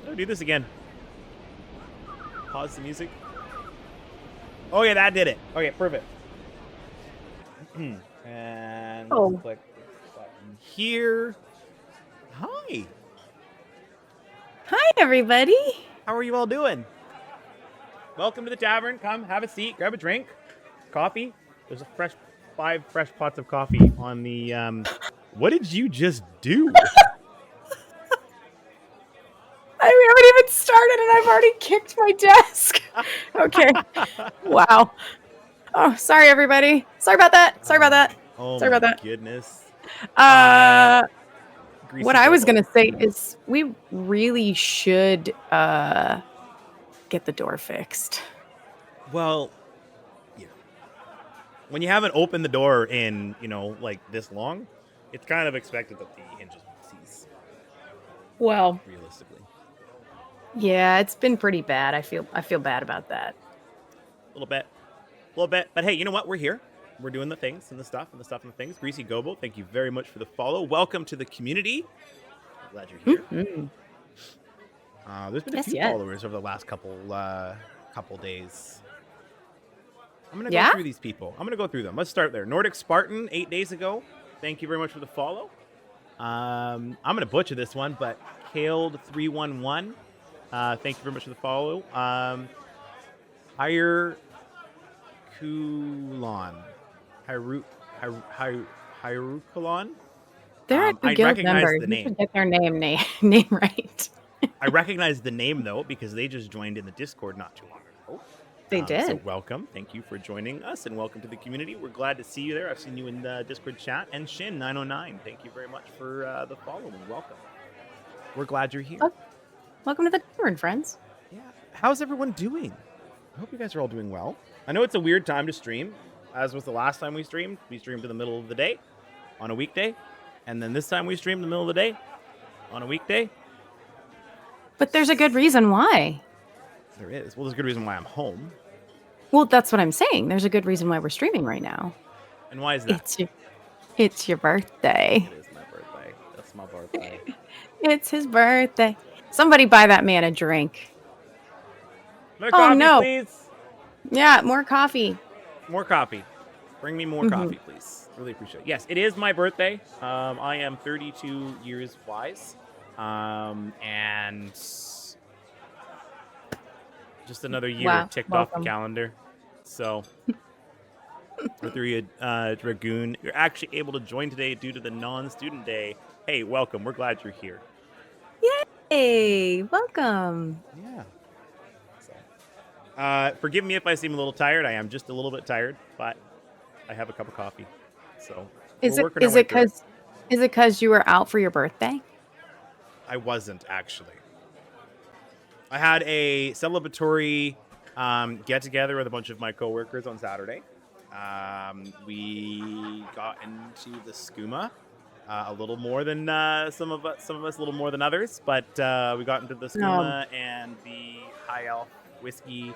Oh, do this again. Pause the music. Oh yeah, that did it. Okay, perfect. And let's click this button here. Hi. Hi, everybody. How are you all doing? Welcome to the tavern. Come, have a seat, grab a drink, coffee. There's a 5 fresh pots of coffee on the. What did you just do? We haven't even started, and I've already kicked my desk. Okay. Wow. Oh, sorry, everybody. Sorry about that. Sorry about that. Oh Sorry my about that. goodness. What I was gonna say is we really should get the door fixed. Well, yeah. When you haven't opened the door in, like this long, it's kind of expected that the hinges will seize. Well, realistically, yeah, it's been pretty bad. I feel bad about that. A little bit. But hey, you know what? We're here. We're doing the things and the stuff and the things. Greasy Gobo, thank you very much for the follow. Welcome to the community. I'm glad you're here. Mm-hmm. There's been a few followers over the last couple days. I'm going to go through these people. I'm going to go through them. Let's start there. Nordic Spartan, 8 days ago. Thank you very much for the follow. I'm going to butcher this one, but Kaled311. Thank you very much for the follow. Hyrukulon. They're a guild member. You should get their name right. I recognize the name, though, because they just joined in the Discord not too long ago. They did. So welcome. Thank you for joining us, and welcome to the community. We're glad to see you there. I've seen you in the Discord chat. And Shin909, thank you very much for the follow and welcome. We're glad you're here. Welcome to the tavern, friends. Yeah. How's everyone doing? I hope you guys are all doing well. I know it's a weird time to stream, as was the last time we streamed. We streamed in the middle of the day on a weekday. And then this time we streamed in the middle of the day on a weekday. But there's a good reason why. There is. Well, there's a good reason why I'm home. Well, that's what I'm saying. There's a good reason why we're streaming right now. And why is that? It's your birthday. It is my birthday. That's my birthday. It's his birthday. Somebody buy that man a drink. More coffee, please. Yeah, more coffee. More coffee. Bring me more coffee, please. Really appreciate it. Yes, it is my birthday. I am 32 years wise. And just another year ticked off the calendar. So, Dragoon, you're actually able to join today due to the non-student day. Hey, welcome. We're glad you're here. Yay! Welcome. Yeah. So, forgive me if I seem a little tired. I am just a little bit tired, but I have a cup of coffee. So, is it because you were out for your birthday? I wasn't, actually. I had a celebratory get-together with a bunch of my coworkers on Saturday. We got into the skooma a little more than some of us, a little more than others. But we got into the skooma and the high elf whiskey.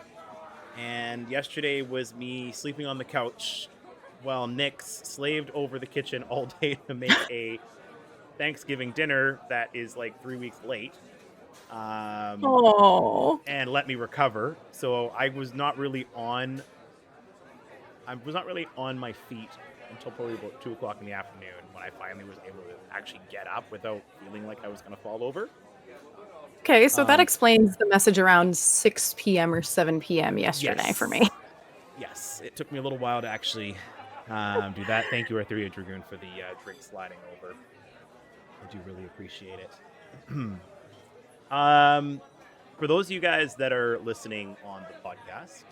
And yesterday was me sleeping on the couch while Nyx slaved over the kitchen all day to make a Thanksgiving dinner that is like 3 weeks late. And let me recover. So I was not really on my feet until probably about 2 o'clock in the afternoon when I finally was able to actually get up without feeling like I was going to fall over. Okay, so that explains the message around 6 p.m. or 7 p.m. yesterday for me. Yes, it took me a little while to actually do that. Thank you, Arthuria Dragoon, for the drink sliding over. I do really appreciate it. For those of you guys that are listening on the podcast,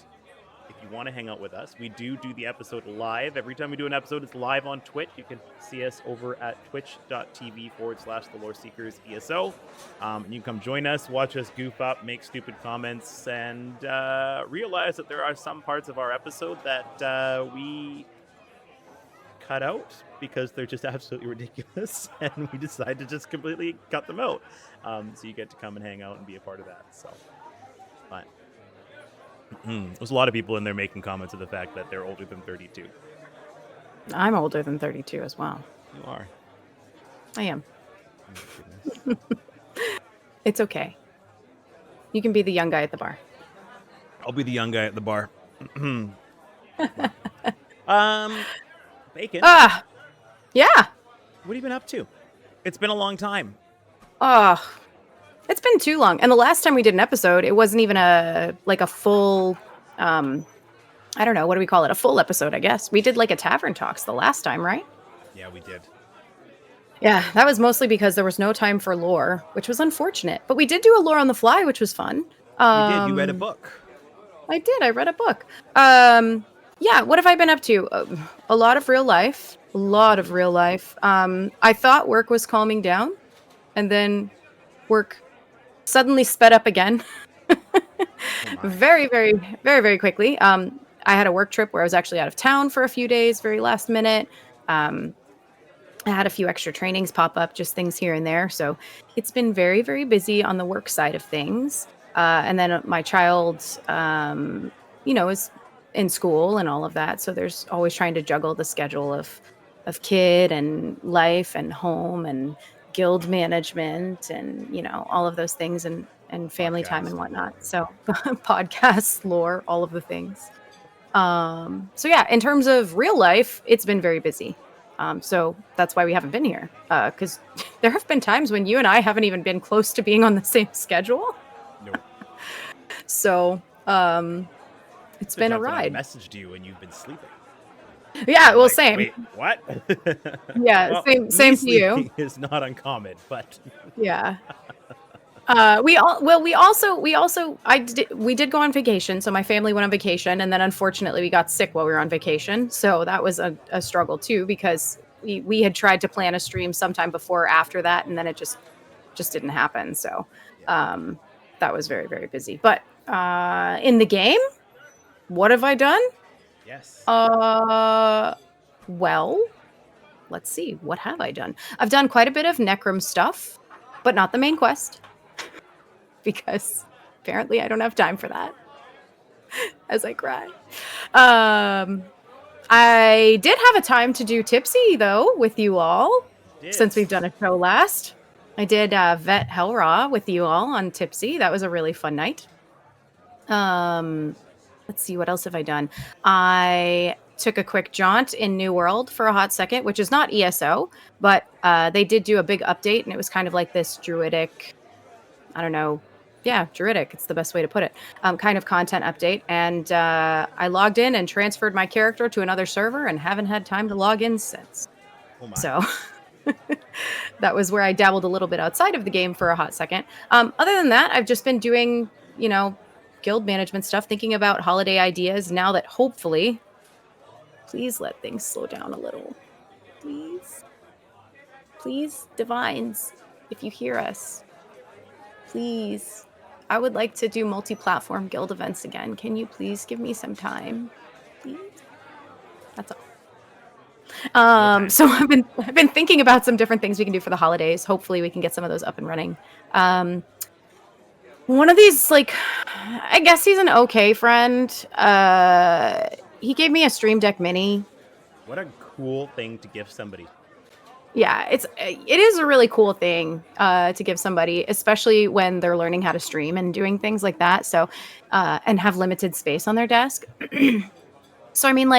if you want to hang out with us, we do the episode live. Every time we do an episode, it's live on Twitch. You can see us over at twitch.tv/the Loreseekers ESO. You can come join us, watch us goof up, make stupid comments, and realize that there are some parts of our episode that we cut out because they're just absolutely ridiculous, and we decide to just completely cut them out. So you get to come and hang out and be a part of that. So, but there's a lot of people in there making comments of the fact that they're older than 32. I'm older than 32 as well. You are. I am. Oh, it's okay. You can be the young guy at the bar. I'll be the young guy at the bar. Bacon. Yeah. What have you been up to? It's been a long time. It's been too long. And the last time we did an episode, it wasn't even a full, I don't know, what do we call it? A full episode, I guess. We did like a Tavern Talks the last time, right? Yeah, we did. Yeah, that was mostly because there was no time for lore, which was unfortunate. But we did do a lore on the fly, which was fun. We did. You read a book. I did. I read a book. Yeah, what have I been up to? A lot of real life. I thought work was calming down, and then work suddenly sped up again. Very, very, very, very quickly. I had a work trip where I was actually out of town for a few days, very last minute. I had a few extra trainings pop up, just things here and there. So it's been very, very busy on the work side of things. And then my child, is in school and all of that. So there's always trying to juggle the schedule of kid and life and home and guild management and, all of those things and family time and whatnot. So podcasts, lore, all of the things. So yeah, in terms of real life, it's been very busy. So that's why we haven't been here. Because there have been times when you and I haven't even been close to being on the same schedule. Nope. So it's been a ride. I messaged you and you've been sleeping. Yeah, well, same. Wait, what? Yeah, well, same to you. Is not uncommon, but yeah. We did go on vacation. So my family went on vacation, and then unfortunately we got sick while we were on vacation. So that was a struggle too, because we had tried to plan a stream sometime before or after that, and then it just didn't happen. So that was very, very busy. But in the game, what have I done? Yes. Well, let's see. What have I done? I've done quite a bit of Necrom stuff, but not the main quest. Because apparently I don't have time for that. As I cry. I did have a time to do Tipsy, though, with you all. Since we've done a show last. I did Vet Hellraw with you all on Tipsy. That was a really fun night. Let's see, what else have I done? I took a quick jaunt in New World for a hot second, which is not ESO, but they did do a big update, and it was kind of like this druidic, I don't know, yeah, druidic, it's the best way to put it, kind of content update. And I logged in and transferred my character to another server and haven't had time to log in since. Oh my. So that was where I dabbled a little bit outside of the game for a hot second. Other than that, I've just been doing, guild management stuff, thinking about holiday ideas now that hopefully, please let things slow down a little. Please, divines, if you hear us, please. I would like to do multi-platform guild events again. Can you please give me some time? Please? That's all. So I've been thinking about some different things we can do for the holidays. Hopefully we can get some of those up and running. One of these, I guess he's an okay friend. He gave me a Stream Deck Mini. What a cool thing to give somebody. Yeah, it is a really cool thing to give somebody, especially when they're learning how to stream and doing things like that. So, and have limited space on their desk. So, I mean,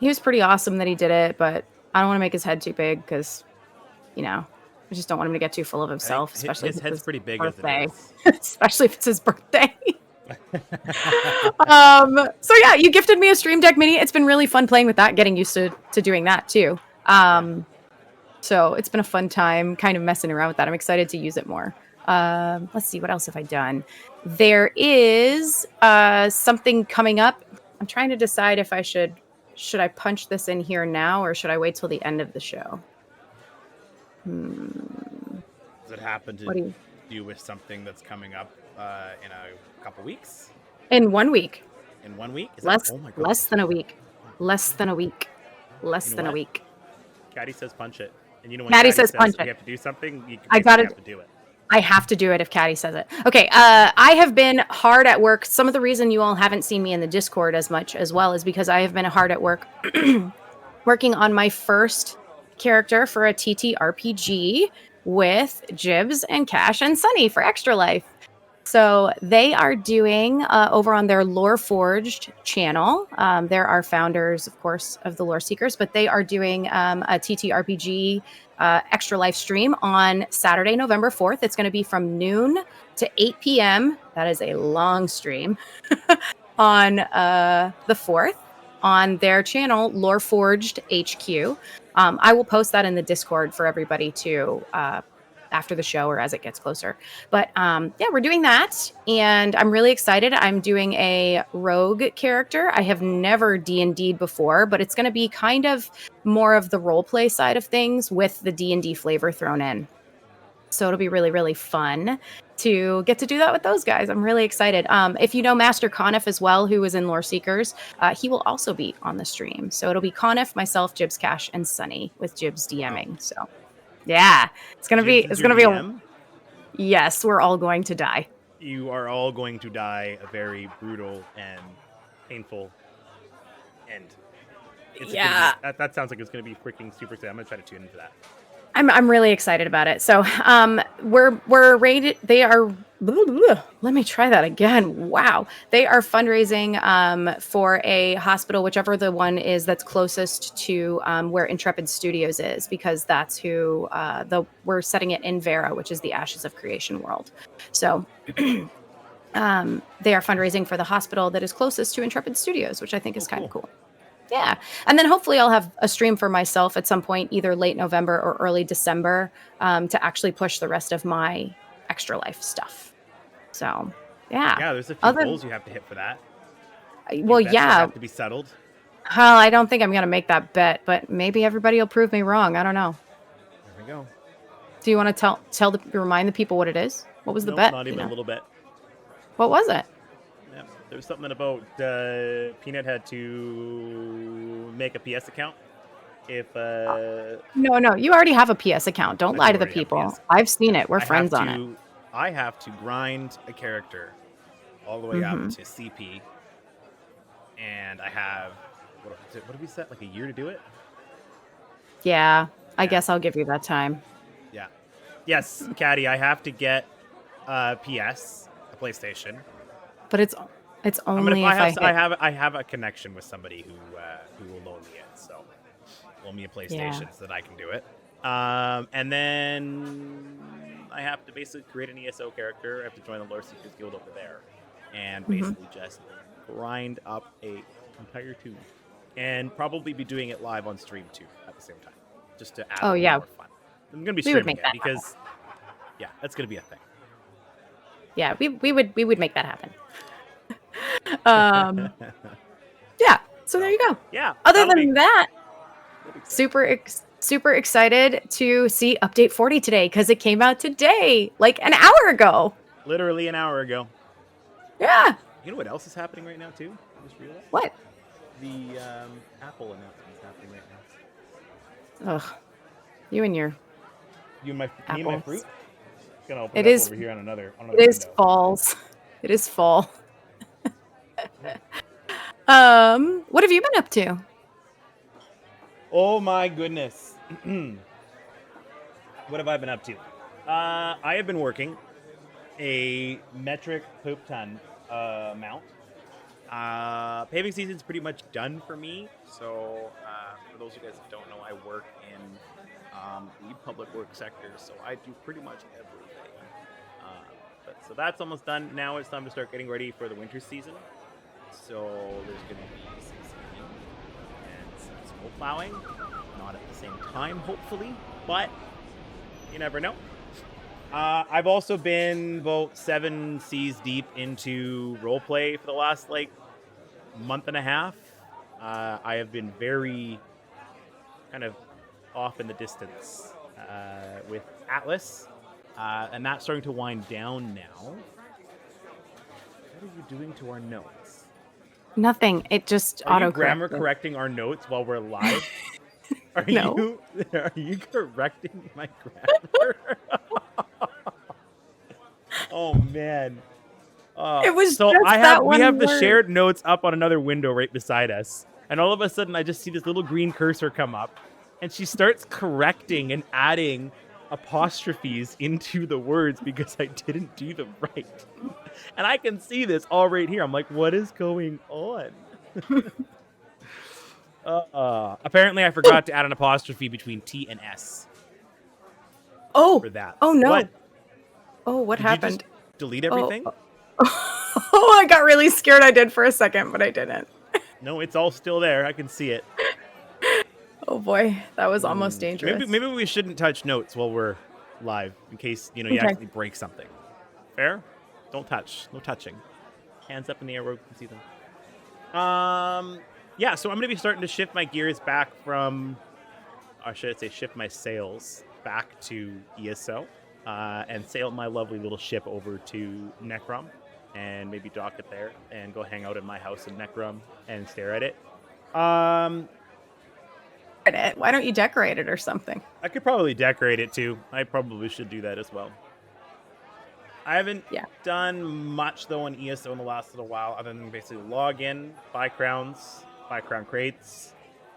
he was pretty awesome that he did it, but I don't want to make his head too big because, I just don't want him to get too full of himself, especially his head's pretty big birthday. As it is. Especially if it's his birthday. So yeah, you gifted me a Stream Deck Mini. It's been really fun playing with that, getting used to doing that too. So it's been a fun time kind of messing around with that. I'm excited to use it more. Let's see, what else have I done? There is something coming up. I'm trying to decide if I should I punch this in here now or should I wait till the end of the show? Does it happen to do with something that's coming up in a couple weeks? In 1 week. In 1 week? Less than a week. Less than a week. Caddy says punch it. And you know when Caddy says punch it. You have to do something, you have to do it. I have to do it if Caddy says it. Okay, I have been hard at work. Some of the reason you all haven't seen me in the Discord as much as well is because I have been hard at work working on my first character for a TTRPG with Jibs and Cash and Sunny for Extra Life. So they are doing over on their Lore Forged channel. There are founders, of course, of the Loreseekers, but they are doing a TTRPG extra live stream on Saturday, November 4th. It's going to be from noon to 8 p.m. That is a long stream on the 4th on their channel, Lore Forged HQ. I will post that in the Discord for everybody to after the show or as it gets closer. But yeah, we're doing that, and I'm really excited. I'm doing a rogue character. I have never D&D'd before, but it's going to be kind of more of the role play side of things with the D&D flavor thrown in. So it'll be really, really fun to get to do that with those guys. I'm really excited. If you know Master Conniff as well, who is in Loreseekers, he will also be on the stream. So it'll be Conniff, myself, Jibs Cash, and Sunny with Jibs DMing. Wow. So yeah, it's gonna be a yes. We're all going to die. You are all going to die a very brutal and painful end. Yeah, that sounds like it's gonna be freaking super sad. I'm gonna try to tune into that. I'm really excited about it. So we're rated. They are. Let me try that again. Wow, they are fundraising for a hospital, whichever the one is that's closest to where Intrepid Studios is, because that's who we're setting it in Vera, which is the Ashes of Creation world. So they are fundraising for the hospital that is closest to Intrepid Studios, which I think is kind of cool. Yeah. And then hopefully I'll have a stream for myself at some point, either late November or early December, to actually push the rest of my extra life stuff. So, yeah. Yeah, there's a few goals you have to hit for that. Well, yeah. Have to be settled. Well, I don't think I'm going to make that bet, but maybe everybody will prove me wrong. I don't know. There we go. Do you want to remind the people what it is? What was the bet? Not even a little bit. What was it? There was something about Peanut had to make a PS account. If No, you already have a PS account. Don't lie to the people. I've seen it. We're friends on it. I have to grind a character all the way up to CP, and I have what did we set, like a year to do it? Yeah, I guess I'll give you that time. Yeah. Yes, Caddy, I have to get a PlayStation. But it's only I have a connection with somebody who will loan me it, so loan me a PlayStation so that I can do it. And then I have to basically create an ESO character. I have to join the Loreseekers Guild over there, and basically just grind up a entire tune, and probably be doing it live on stream too at the same time, just to add more fun. I'm gonna be streaming it because that's gonna be a thing. Yeah, we would make that happen. Yeah, so there you go. Yeah. Other than that, super excited to see Update 40 today, because it came out today, like an hour ago. Literally an hour ago. Yeah. You know what else is happening right now too? I just realized. What? The Apple announcement is happening right now. Ugh. You and my fruit. Gonna open it up is over here on another it is window. falls. It is fall. What have you been up to? Oh my goodness. What have I been up to? I have been working a metric poop ton amount. Paving season's pretty much done for me. So for those of you guys that don't know, I work in the public works sector, so I do pretty much everything. So that's almost done. Now it's time to start getting ready for the winter season. So there's going to be some skiing and some snow plowing. Not at the same time, hopefully, but you never know. I've also been about 7 seas deep into roleplay for the last month and a half. I have been very kind of off in the distance with Atlas, and that's starting to wind down now. What are you doing to our notes? Nothing. It just auto grammar correcting our notes while we're live. Are you correcting my grammar? Oh man. It was so just we have word. The shared notes up on another window right beside us, and all of a sudden I just see this little green cursor come up, and she starts correcting and adding apostrophes into the words because I didn't do them right. And I can see this all right here. I'm like, what is going on? Apparently I forgot to add an apostrophe between T and S Oh, for that. oh no. What? What Did you happened? just delete everything? Oh, I got really scared. I did for a second, but I didn't. No, it's all still there. I can see it. Oh boy, that was almost dangerous. Maybe we shouldn't touch notes while we're live in case, you Okay. actually break something. Fair? Don't touch. No touching. Hands up in the air where we can see them. Yeah, so I'm going to be starting to shift my gears back from, or should I say shift my sails back to ESO and sail my lovely little ship over to Necrom and maybe dock it there and go hang out in my house in Necrom and stare at it. Why don't you decorate it or something? I could probably decorate it too. I probably should do that as well. I haven't done much though on ESO in the last little while, other than basically log in, buy crowns, buy crown crates,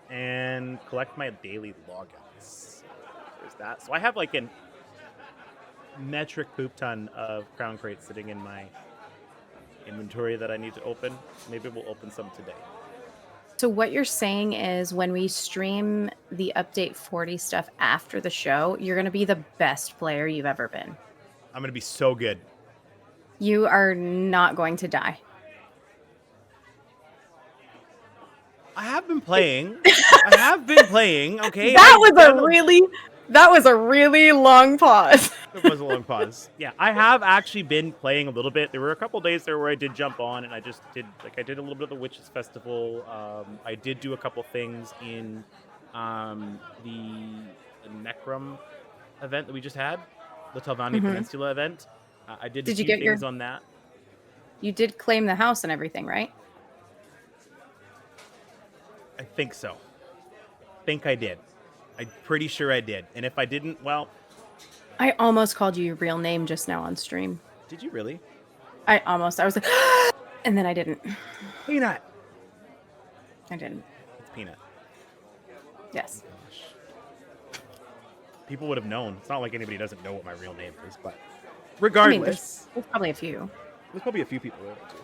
and collect my daily logouts. There's that. So I have like a metric poop ton of crown crates sitting in my inventory that I need to open. Maybe we'll open some today. So what you're saying is when we stream the update 40 stuff after the show, you're going to be the best player you've ever been. I'm going to be so good. You are not going to die. I have been playing. Okay. That was a really long pause. It was a long pause. Yeah, I have actually been playing a little bit. There were a couple days there where I did jump on and I did a little bit of the Witches Festival. I did do a couple things in the Necrom event that we just had, the Talvani Peninsula event. I did a few things on that. You did claim the house and everything, right? I think so. I think I did. I'm pretty sure I did. And if I didn't, well... I almost called you your real name just now on stream. Did you really? I was like, and then I didn't. Peanut. I didn't. It's Peanut. Yes. Oh, gosh. People would have known. It's not like anybody doesn't know what my real name is, but regardless. There's probably a few. There's probably a few people there too.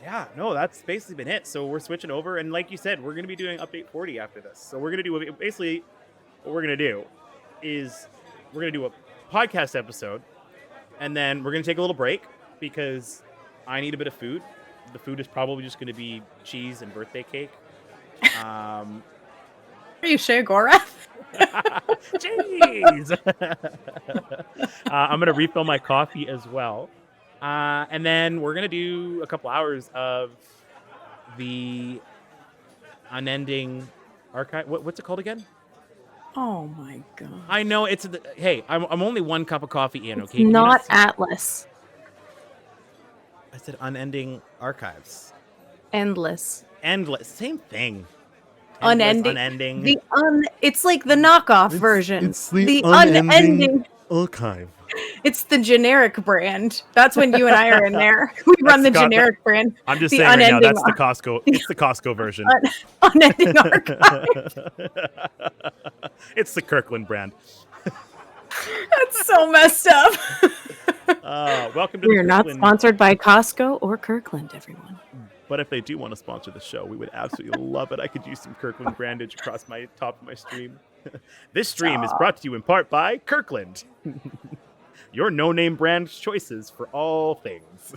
Yeah, no, that's basically been it. So we're switching over, and like you said, we're going to be doing update 40 after this. So we're going to do basically what we're going to do is we're going to do a podcast episode, and then we're going to take a little break because I need a bit of food. The food is probably just going to be cheese and birthday cake. Are you Shea Gorath? Jeez. I'm going to refill my coffee as well. And then we're going to do a couple hours of the unending archive. What's it called again? Oh my god. I know it's hey, I'm only one cup of coffee in, okay? It's not Atlas. I said unending archives. Endless. Endless. Same thing. Unending. Unending. It's like the knockoff version. It's the the unending archive. It's the generic brand. That's when you and I are in there. We run the generic brand. I'm just saying right now, that's the Costco. It's the Costco version. Unending archive. It's the Kirkland brand. That's so messed up. Welcome to We're not sponsored by Costco or Kirkland, everyone. But if they do want to sponsor the show, we would absolutely love it. I could use some Kirkland brandage across my top of my stream. This stream is brought to you in part by Kirkland. Your no-name brand choices for all things.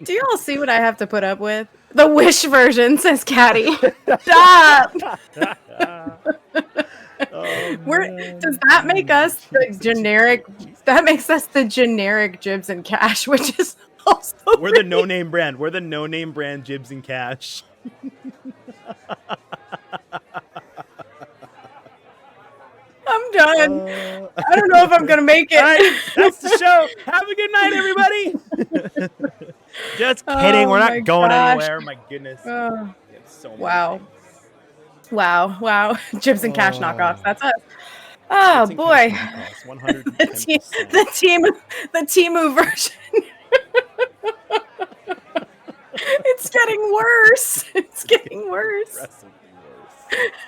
Do you all see what I have to put up with? The Wish version, says Caddy. Stop! Does that make us the generic? That makes us the generic Jibs and Cash, which is also we're the no-name brand. We're the no-name brand Jibs and Cash. I'm done. I don't know if I'm gonna make it. All right, that's the show. Have a good night, everybody. Just kidding. We're not going anywhere. My goodness. So wow. Jibs and Cash knockoffs. That's us. Oh boy. the Temu version. It's getting worse. It's getting worse.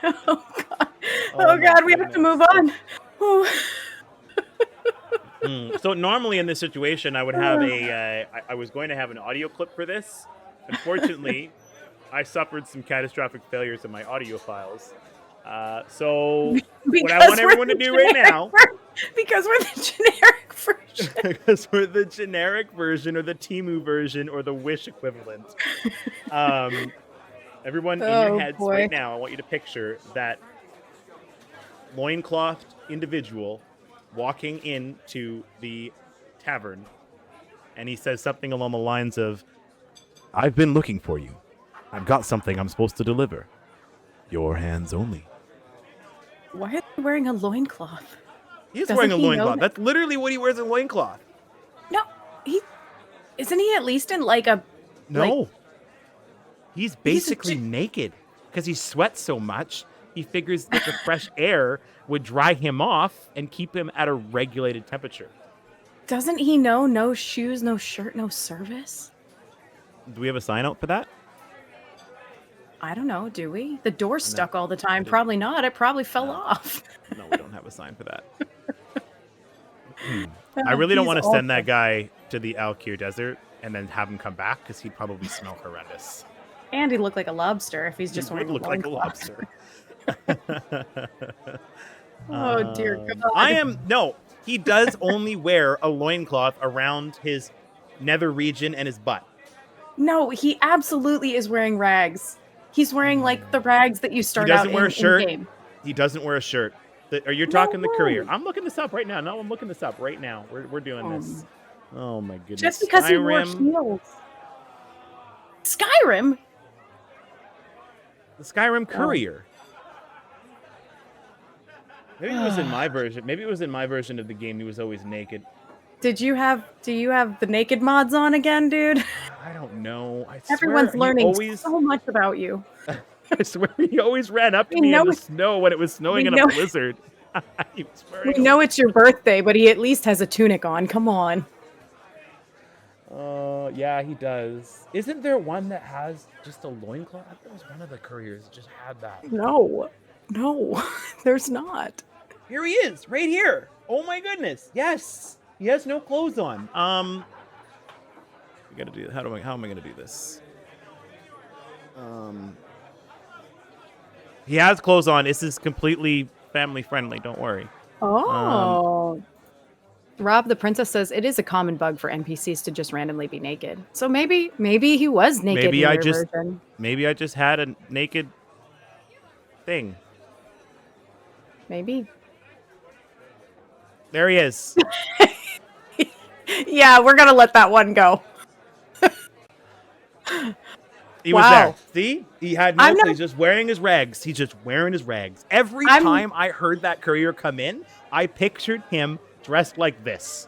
Oh God. Oh Oh my God, we have to move on. Oh. So normally in this situation, I would have I was going to have an audio clip for this. Unfortunately, I suffered some catastrophic failures in my audio files. So what I want everyone to do right now, because we're the generic version. because we're the generic version or the Temu version or the Wish equivalent. Everyone in your heads right now, I want you to picture that loinclothed individual walking into the tavern, and he says something along the lines of, "I've been looking for you. I've got something I'm supposed to deliver. Your hands only." Why is he wearing a loincloth? He's wearing a loincloth. That's literally what he wears, a loincloth. No, isn't he at least in like a... No. Like, he's basically naked because he sweats so much. He figures that the fresh air would dry him off and keep him at a regulated temperature. Doesn't he know no shoes, no shirt, no service? Do we have a sign out for that? I don't know, do we? The door's stuck all the time. Probably not. It probably fell off. No, we don't have a sign for that. I really don't want to send that guy to the Al-Kir Desert and then have him come back because he'd probably smell horrendous. And he'd look like a lobster if he's just wearing look like a lobster. Oh, dear God. He does only wear a loincloth around his nether region and his butt. No, he absolutely is wearing rags. He's wearing like the rags that you start out in game. He doesn't wear a shirt. He doesn't wear a shirt. Are you talking the Courier? I'm looking this up right now. No, I'm looking this up right now. We're doing this. Oh my goodness. Just because he wore heels. Skyrim? The Skyrim Courier. Maybe it was in my version. Maybe it was in my version of the game. He was always naked. Do you have the naked mods on again, dude? I don't know. Everyone's learning so much about you. I swear he always ran up to me in the snow when it was snowing in a blizzard. We know it's your birthday, but he at least has a tunic on. Come on. Yeah, he does. Isn't there one that has just a loincloth? I thought it was one of the couriers that just had that. No, there's not. Here he is, right here. Oh my goodness. Yes. He has no clothes on. We gotta do. How am I gonna do this? He has clothes on. This is completely family friendly. Don't worry. Oh. Rob the Princess says it is a common bug for NPCs to just randomly be naked. So maybe he was naked. Maybe I just had a naked thing. Maybe. There he is. Yeah, we're gonna let that one go. He was there. See? He had no clothes. He's just wearing his rags. He's just wearing his rags. Every time I heard that courier come in, I pictured him dressed like this.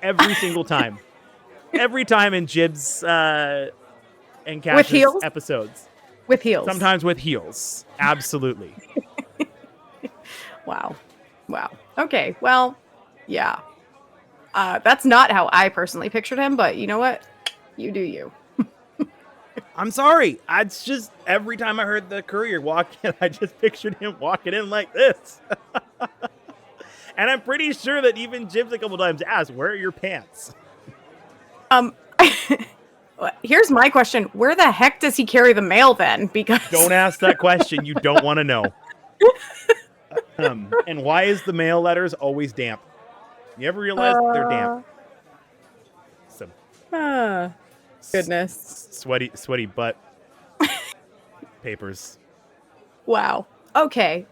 Every single time. Every time in Jib's and Cash's episodes. With heels. Sometimes with heels. Absolutely. Wow. Okay, well, yeah. That's not how I personally pictured him, but you know what? You do you. I'm sorry. It's just every time I heard the courier walk in, I just pictured him walking in like this. And I'm pretty sure that even Jibs a couple times asked, "Where are your pants?" Here's my question. Where the heck does he carry the mail then? Because don't ask that question. You don't want to know. And why is the mail letters always damp? You ever realize they're damp? Goodness. Sweaty butt papers. Wow. Okay.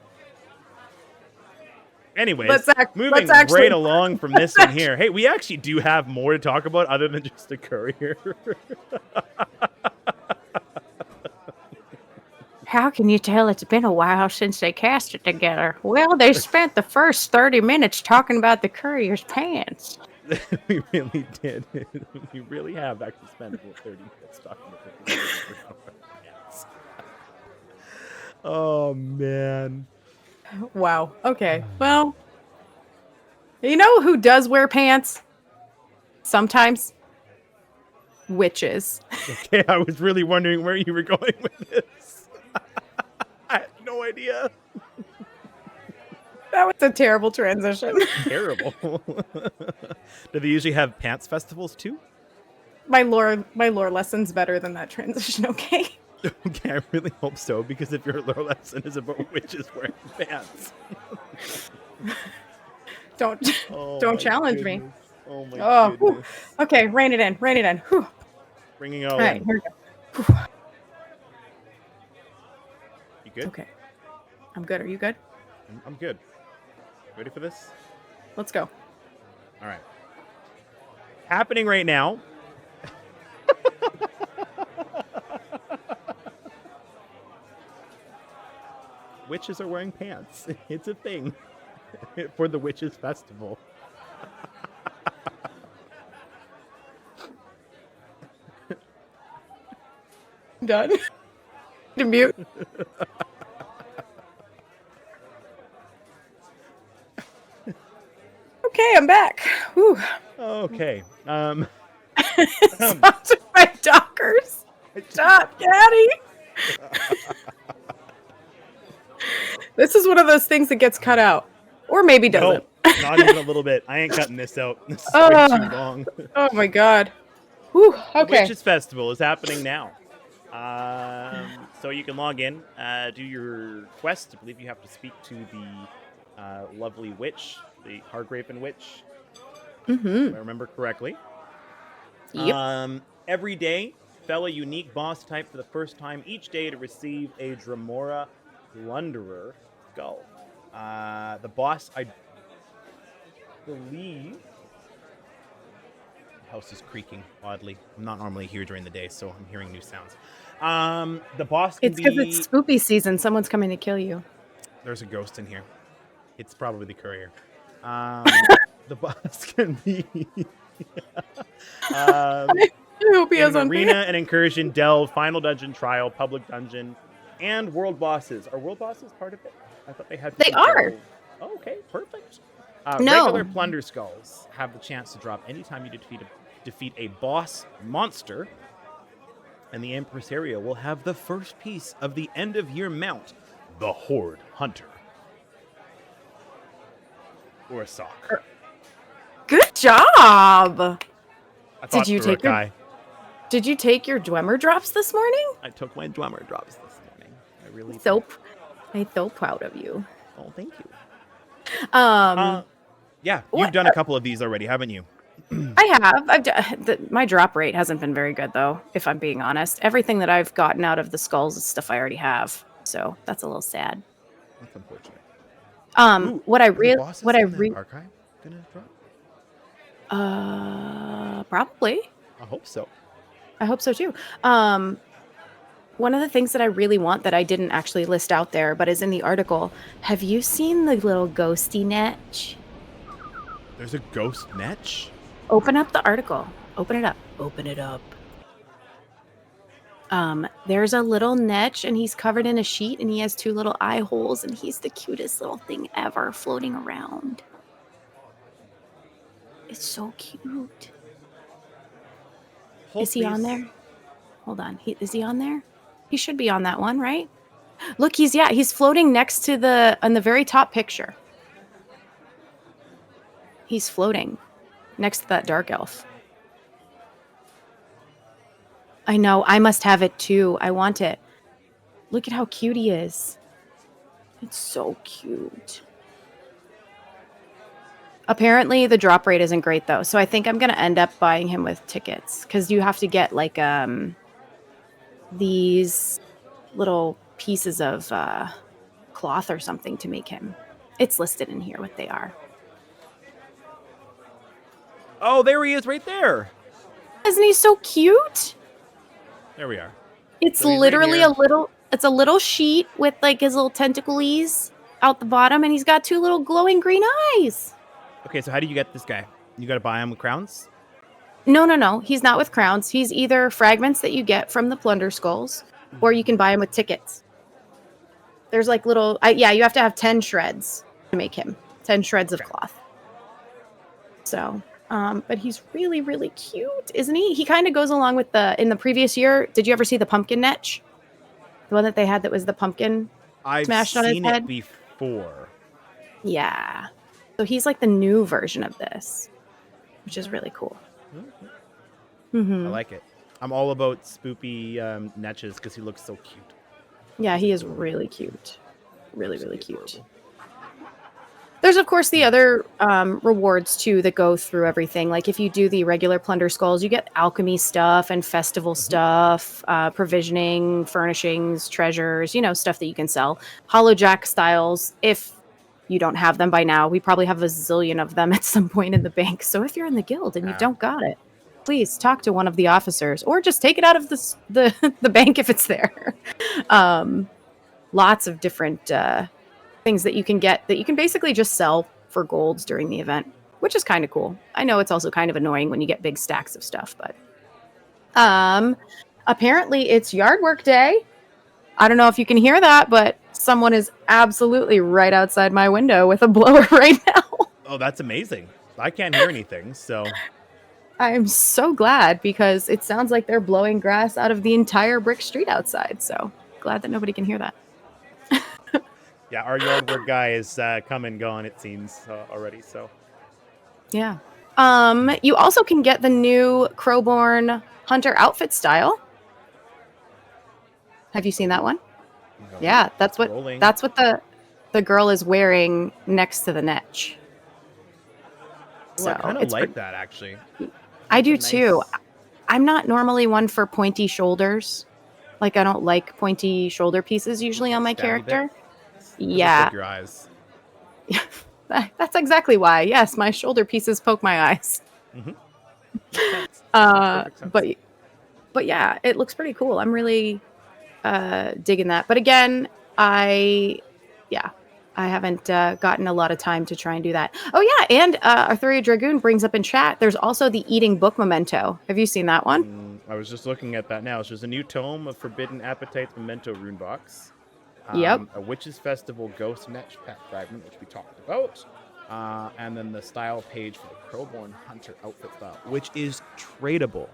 Anyways, moving right along from this one here. Hey, we actually do have more to talk about other than just a courier. How can you tell it's been a while since they cast it together? Well, they spent the first 30 minutes talking about the courier's pants. We really did. We really have actually spent about 30 minutes talking about the courier's pants. Oh, man. Wow. Okay. Well, you know who does wear pants? Sometimes. Witches. Okay, I was really wondering where you were going with this. I had no no idea. That was a terrible transition. Terrible. Do they usually have pants festivals too? My lore lesson's better than that transition, okay? Okay, I really hope so, because if your lore lesson is about witches wearing pants. Don't Oh don't my challenge me. goodness. Oh my Oh, whew. goodness. Okay, rein it in. Whew. Bringing it all All right, in. here we go. You good? Okay. I'm good. Are you good? I'm good. Ready for this? Let's go. All right. Happening right now. Witches are wearing pants. It's a thing for the Witches Festival. Done. To mute. Okay, I'm back. Whew. Okay. Sponsored by Dockers. Stop, Daddy. This is one of those things that gets cut out, or maybe doesn't. No, not even a little bit. I ain't cutting this out. This is way too long. Oh my god. Whew. The Okay. Witches Festival is happening now. So you can log in, do your quest. I believe you have to speak to the lovely witch, the Hargraven witch, if I remember correctly. Yep. Every day, fellow unique boss type for the first time each day to receive a Dremora Plunderer skull. The boss, I believe... The house is creaking oddly. I'm not normally here during the day, so I'm hearing new sounds. The boss can It's because be... it's spoopy season. Someone's coming to kill you. There's a ghost in here. It's probably the Courier. The boss can be... I hope he has an on arena, an incursion, delve, final dungeon, trial, public dungeon, and world bosses. Are world bosses part of it? I thought they had. They are. Oh, okay, perfect. No. Regular plunder skulls have the chance to drop anytime you defeat a boss monster, and the Empress area will have the first piece of the end of year mount, the Horde Hunter, or a sock. Good job. I thought you for a take your- guy. Did you take your Dwemer drops this morning? I took my Dwemer drops this morning. I really did. I'm so proud of you. Oh, thank you. Yeah, what- you've done a couple of these already, haven't you? I have. My drop rate hasn't been very good, though, if I'm being honest. Everything that I've gotten out of the skulls is stuff I already have. So that's a little sad. That's unfortunate. Ooh, What I are the really, bosses what I in that really, archive gonna drop? probably. I hope so. I hope so too. One of the things that I really want that I didn't actually list out there, but is in the article. Have you seen the little ghosty netch? There's a ghost netch? Open up the article. Open it up. Open it up. There's a little netch, and he's covered in a sheet, and he has 2 little eye holes, and he's the cutest little thing ever floating around. It's so cute. Is he on there? Hold on. Is he on there? He should be on that one, right? Look, he's floating next to on the very top picture. He's floating next to that dark elf. I know. I must have it too. I want it. Look at how cute he is. It's so cute. Apparently, the drop rate isn't great, though. So I think I'm going to end up buying him with tickets. Because you have to get, like, these little pieces of cloth or something to make him. It's listed in here what they are. Oh, there he is right there. Isn't he so cute? There we are. It's So he's right literally here. it's a little sheet with, like, his little tentacles out the bottom. And he's got 2 little glowing green eyes. Okay, so how do you get this guy? You got to buy him with crowns? No. He's not with crowns. He's either fragments that you get from the plunder skulls, or you can buy him with tickets. There's like little... you have to have 10 shreds to make him. 10 shreds of cloth. So, but he's really, really cute, isn't he? He kind of goes along with in the previous year, did you ever see the pumpkin netch? The one that they had that was the pumpkin I've smashed on his seen it head. before. Yeah. So he's like the new version of this, which is really cool. I like it. I'm all about spoopy Netches because he looks so cute. Yeah, He's he is adorable. really cute. Really, really Absolutely cute. adorable. There's, of course, the other rewards, too, that go through everything. Like, if you do the regular Plunder Skulls, you get alchemy stuff and festival stuff, provisioning, furnishings, treasures, stuff that you can sell. Hollowjack styles, if you don't have them by now, we probably have a zillion of them at some point in the bank. So if you're in the guild and you don't got it, please talk to one of the officers or just take it out of the bank if it's there. Lots of different things that you can get that you can basically just sell for golds during the event, which is kind of cool. I know it's also kind of annoying when you get big stacks of stuff, but apparently it's yard work day. I don't know if you can hear that, but someone is absolutely right outside my window with a blower right now. Oh, that's amazing. I can't hear anything, so I am so glad because it sounds like they're blowing grass out of the entire brick street outside. So glad that nobody can hear that. yeah, our yard work guy is come and gone, it seems, already, so. Yeah. You also can get the new Crowborn Hunter outfit style. Have you seen that one? No, Yeah, that's what rolling. the girl is wearing next to the netch. Ooh, So I kind of it's like that, actually. I do It's a too. nice- I'm not normally one for pointy shoulders. Like, I don't like pointy shoulder pieces usually on my Stabby bit? character. 'Cause Yeah. they poke your eyes. That's exactly why. Yes, my shoulder pieces poke my eyes. Mm-hmm. Makes sense. Makes perfect sense. But yeah, it looks pretty cool. I'm really digging that. But again, I haven't gotten a lot of time to try and do that. Oh yeah, and Arthuria Dragoon brings up in chat, there's also the Eating Book Memento. Have you seen that one? I was just looking at that now. So there's a new tome of Forbidden Appetites Memento Rune Box. Yep. A Witch's Festival Ghost Netch Pet Fragment, which we talked about. And then the style page for the Crowborn Hunter outfit style, which is tradable.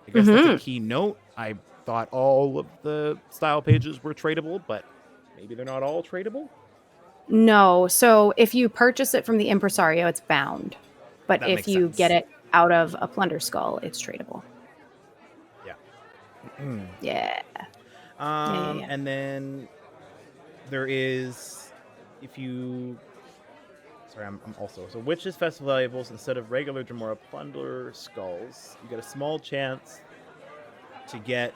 I guess that's a key note. I thought all of the style pages were tradable, but maybe they're not all tradable. No. So if you purchase it from the Impresario, it's bound. But That if makes you sense. get it out of a Plunder Skull, it's tradable. Yeah. Yeah. Yeah. And then there is, if you, sorry, I'm also, so Witches Festival valuables, instead of regular Dremora Plunder Skulls, you get a small chance to get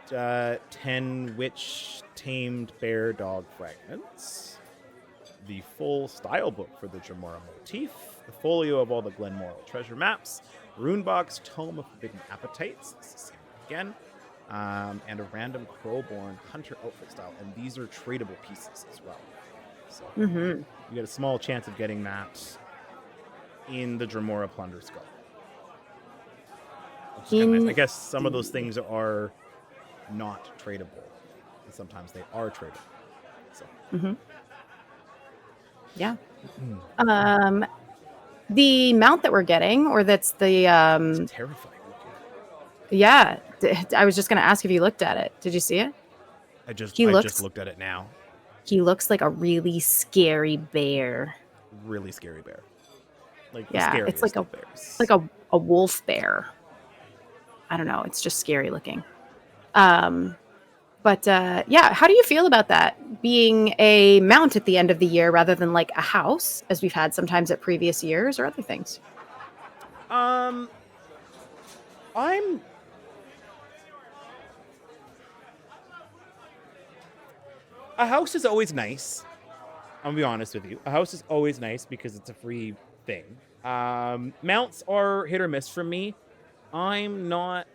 10 Witch Tamed Bear Dog Fragments, the full style book for the Dremora motif, the folio of all the Glenmoral treasure maps, Runebox Tome of Forbidden Appetites, this is the same again, and a random Crowborn Hunter outfit style, and these are tradable pieces as well. So you get a small chance of getting that in the Dremora Plunder Skull. Nice. I guess some of those things are not tradable, and sometimes they are tradable. So. Yeah. The mount that we're getting, or that's the It's terrifying looking. yeah. I was just going to ask if you looked at it. Did you see it? I just looked at it now. He looks like a really scary bear. Really scary bear. Like Yeah, the it's like scariest of bears. like a wolf bear. I don't know. It's just scary looking. But yeah, how do you feel about that being a mount at the end of the year rather than like a house, as we've had sometimes at previous years or other things? A house is always nice. I'm gonna be honest with you. A house is always nice because it's a free thing. Mounts are hit or miss for me. I'm not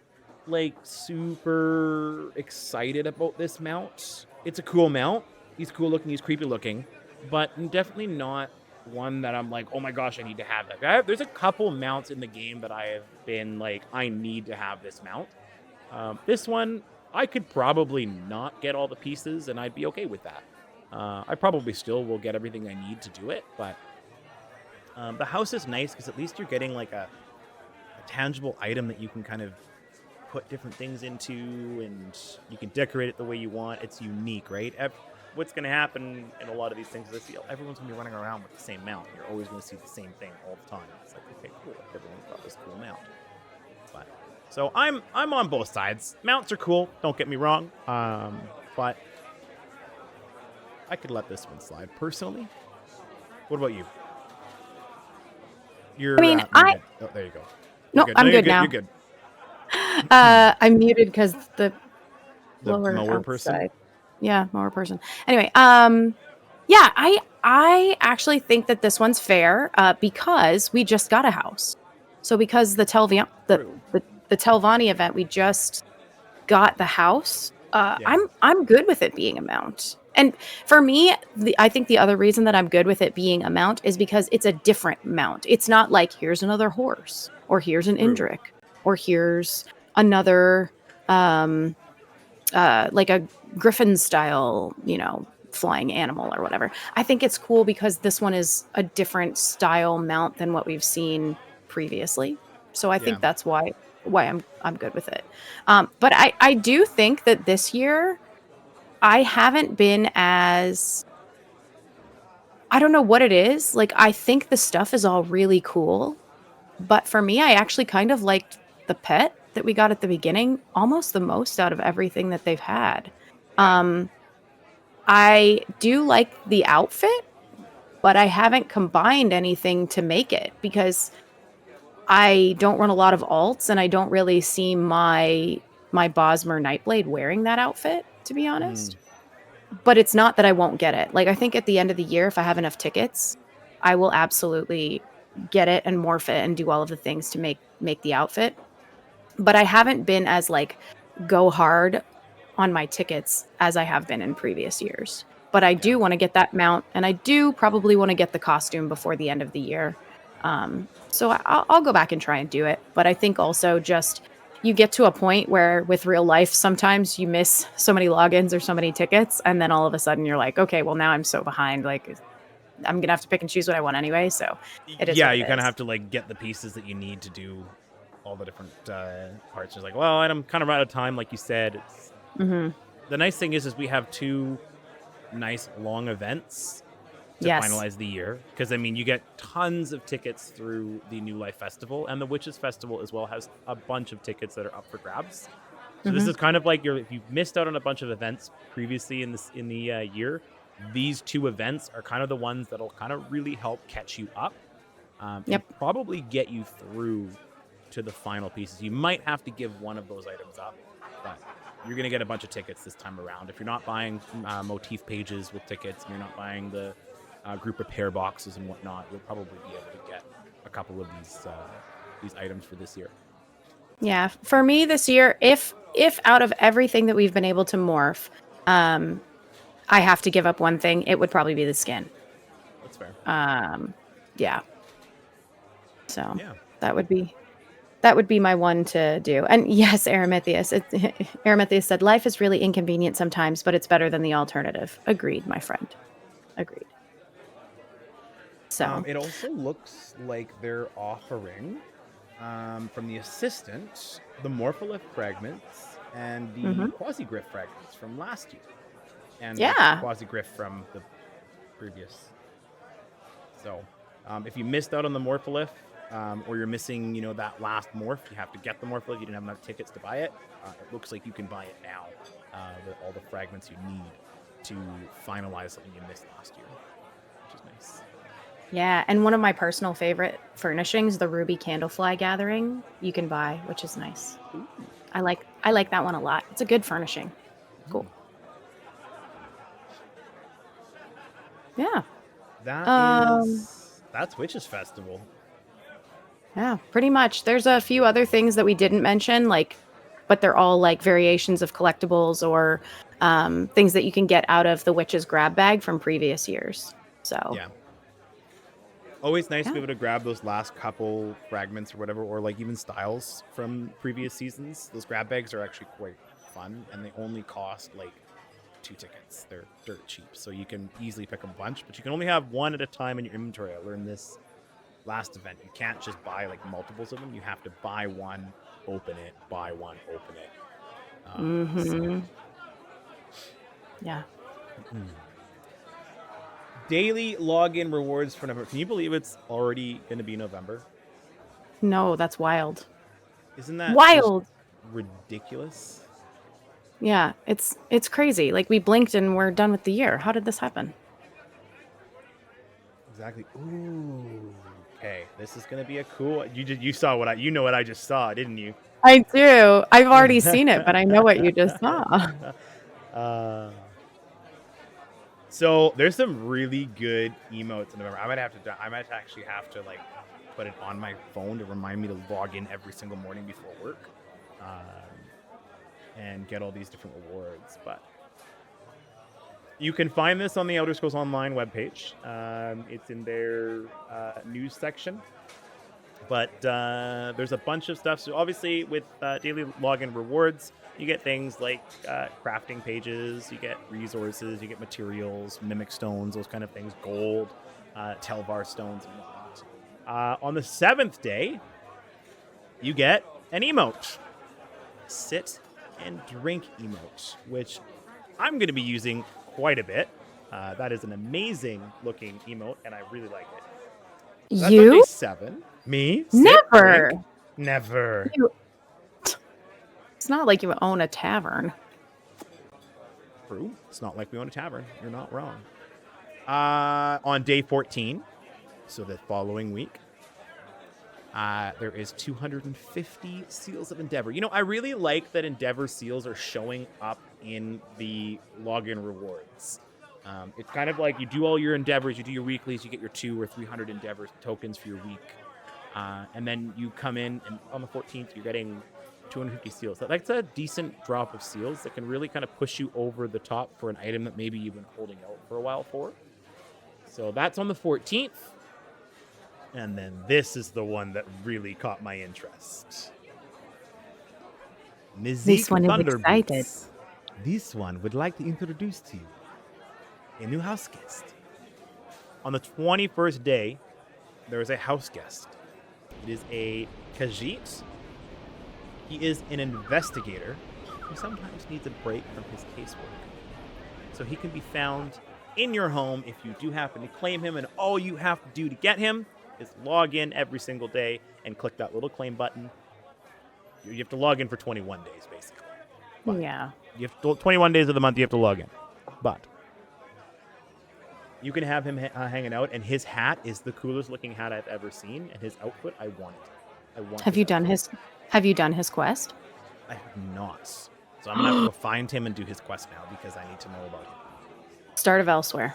like super excited about this mount. It's a cool mount. He's cool looking. He's creepy looking, but definitely not one that I'm like, oh my gosh, I need to have that. There's a couple mounts in the game that I have been like, I need to have this mount. This one, I could probably not get all the pieces, and I'd be okay with that. I probably still will get everything I need to do it, but the house is nice because at least you're getting like a tangible item that you can kind of put different things into, and you can decorate it the way you want. It's unique, right? What's going to happen in a lot of these things is everyone's going to be running around with the same mount. You're always going to see the same thing all the time. It's like, okay, cool. Everyone's got this cool mount. But so I'm on both sides. Mounts are cool. Don't get me wrong. But I could let this one slide personally. What about you? You're. I mean, oh, there you go. No, I'm good now. You're good. I'm muted because the lower mower person. outside. Yeah, mower person. Anyway, yeah, I actually think that this one's fair because we just got a house. So because the Telvanni event, we just got the house. I'm good with it being a mount. And for me, I think the other reason that I'm good with it being a mount is because it's a different mount. It's not like here's another horse, or here's an Indrik, or here's another like a griffin style, flying animal or whatever. I think it's cool because this one is a different style mount than what we've seen previously. So I think that's why I'm good with it. But I do think that this year I haven't been as, I don't know what it is. Like, I think the stuff is all really cool, but for me, I actually kind of liked the pet that we got at the beginning almost the most out of everything that they've had. I do like the outfit, but I haven't combined anything to make it because I don't run a lot of alts and I don't really see my Bosmer Nightblade wearing that outfit, to be honest. But it's not that I won't get it. Like, I think at the end of the year, if I have enough tickets, I will absolutely get it and morph it and do all of the things to make the outfit. But I haven't been as like go hard on my tickets as I have been in previous years. But I do want to get that mount, and I do probably want to get the costume before the end of the year. So I'll go back and try and do it. But I think also just you get to a point where with real life, sometimes you miss so many logins or so many tickets. And then all of a sudden you're like, okay, well now I'm so behind. Like I'm going to have to pick and choose what I want anyway. So it is. Yeah, you kind of have to like get the pieces that you need to do all the different parts. It's like, well, I'm kind of out of time. Like you said, the nice thing is we have 2 nice long events to finalize the year, because I mean you get tons of tickets through the New Life Festival, and the Witches Festival as well has a bunch of tickets that are up for grabs. So this is kind of like if you've missed out on a bunch of events previously in the year, these 2 events are kind of the ones that'll kind of really help catch you up. And probably get you through to the final pieces. You might have to give one of those items up, but you're going to get a bunch of tickets this time around. If you're not buying motif pages with tickets, and you're not buying the group repair boxes and whatnot, you'll probably be able to get a couple of these items for this year. Yeah, for me this year, if out of everything that we've been able to morph, I have to give up one thing, it would probably be the skin. That's fair. Yeah. So that would be my one to do. And yes, Aramithius said, life is really inconvenient sometimes, but it's better than the alternative. Agreed, my friend. Agreed. So it also looks like they're offering from the assistant the Morpholith fragments and the Quasi-Griff fragments from last year. And the Quasi-Griff from the previous. So if you missed out on the Morpholith, or you're missing, that last morph, you have to get the Morpholith. You didn't have enough tickets to buy it. It looks like you can buy it now. All the fragments you need to finalize something you missed last year, which is nice. Yeah, and one of my personal favorite furnishings, the Ruby Candlefly Gathering, you can buy, which is nice. Ooh. I like that one a lot. It's a good furnishing. Cool. Yeah. That's Witches Festival. Yeah, pretty much. There's a few other things that we didn't mention, but they're all like variations of collectibles or things that you can get out of the Witch's grab bag from previous years. So yeah, always nice to be able to grab those last couple fragments or whatever, or like even styles from previous seasons. Those grab bags are actually quite fun, and they only cost like 2 tickets. They're dirt cheap, so you can easily pick a bunch, but you can only have one at a time in your inventory. I learned this last event. You can't just buy like multiples of them. You have to buy one open it, buy one, open it. Mm-hmm. Yeah. Daily login rewards for November. Can you believe it's already going to be November? No, that's wild. Isn't that Wild. just ridiculous? Yeah, it's crazy. Like we blinked and we're done with the year. How did this happen? Exactly. Ooh. Okay, this is going to be a cool. You saw what you know what I just saw, didn't you? I do. I've already seen it, but I know what you just saw. So there's some really good emotes in November. I might actually have to like put it on my phone to remind me to log in every single morning before work, and get all these different rewards. But you can find this on the Elder Scrolls Online webpage. It's in their news section. But there's a bunch of stuff. So obviously with daily login rewards, you get things like crafting pages, you get resources, you get materials, mimic stones, those kind of things, gold, Telvar stones, and whatnot. On the 7th day, you get an emote. Sit and drink emote, which I'm going to be using quite a bit. That is an amazing looking emote, and I really like it. So that's on day 7. Me? Never. Drink? Never. It's not like you own a tavern. True. It's not like we own a tavern. You're not wrong. On day 14, so the following week, there is 250 Seals of Endeavor. You know, I really like that Endeavor Seals are showing up in the login rewards. It's kind of like you do all your endeavors, you do your weeklies, you get your 200 or 300 Endeavor tokens for your week. And then you come in, and on the 14th, you're getting 250 seals. That's a decent drop of seals that can really kind of push you over the top for an item that maybe you've been holding out for a while for. So that's on the 14th. And then this is the one that really caught my interest. This one is excited. This one would like to introduce to you a new house guest. On the 21st day, there is a house guest. It is a Khajiit. He is an investigator who sometimes needs a break from his casework. So he can be found in your home if you do happen to claim him, and all you have to do to get him is log in every single day and click that little claim button. You have to log in for 21 days, basically. But yeah. You have to, 21 days of the month you have to log in. But you can have him hanging out, and his hat is the coolest looking hat I've ever seen, and his outfit, I want it. Have you done his quest? I have not. So I'm going to have to go find him and do his quest now because I need to know about him. Start of Elsewhere.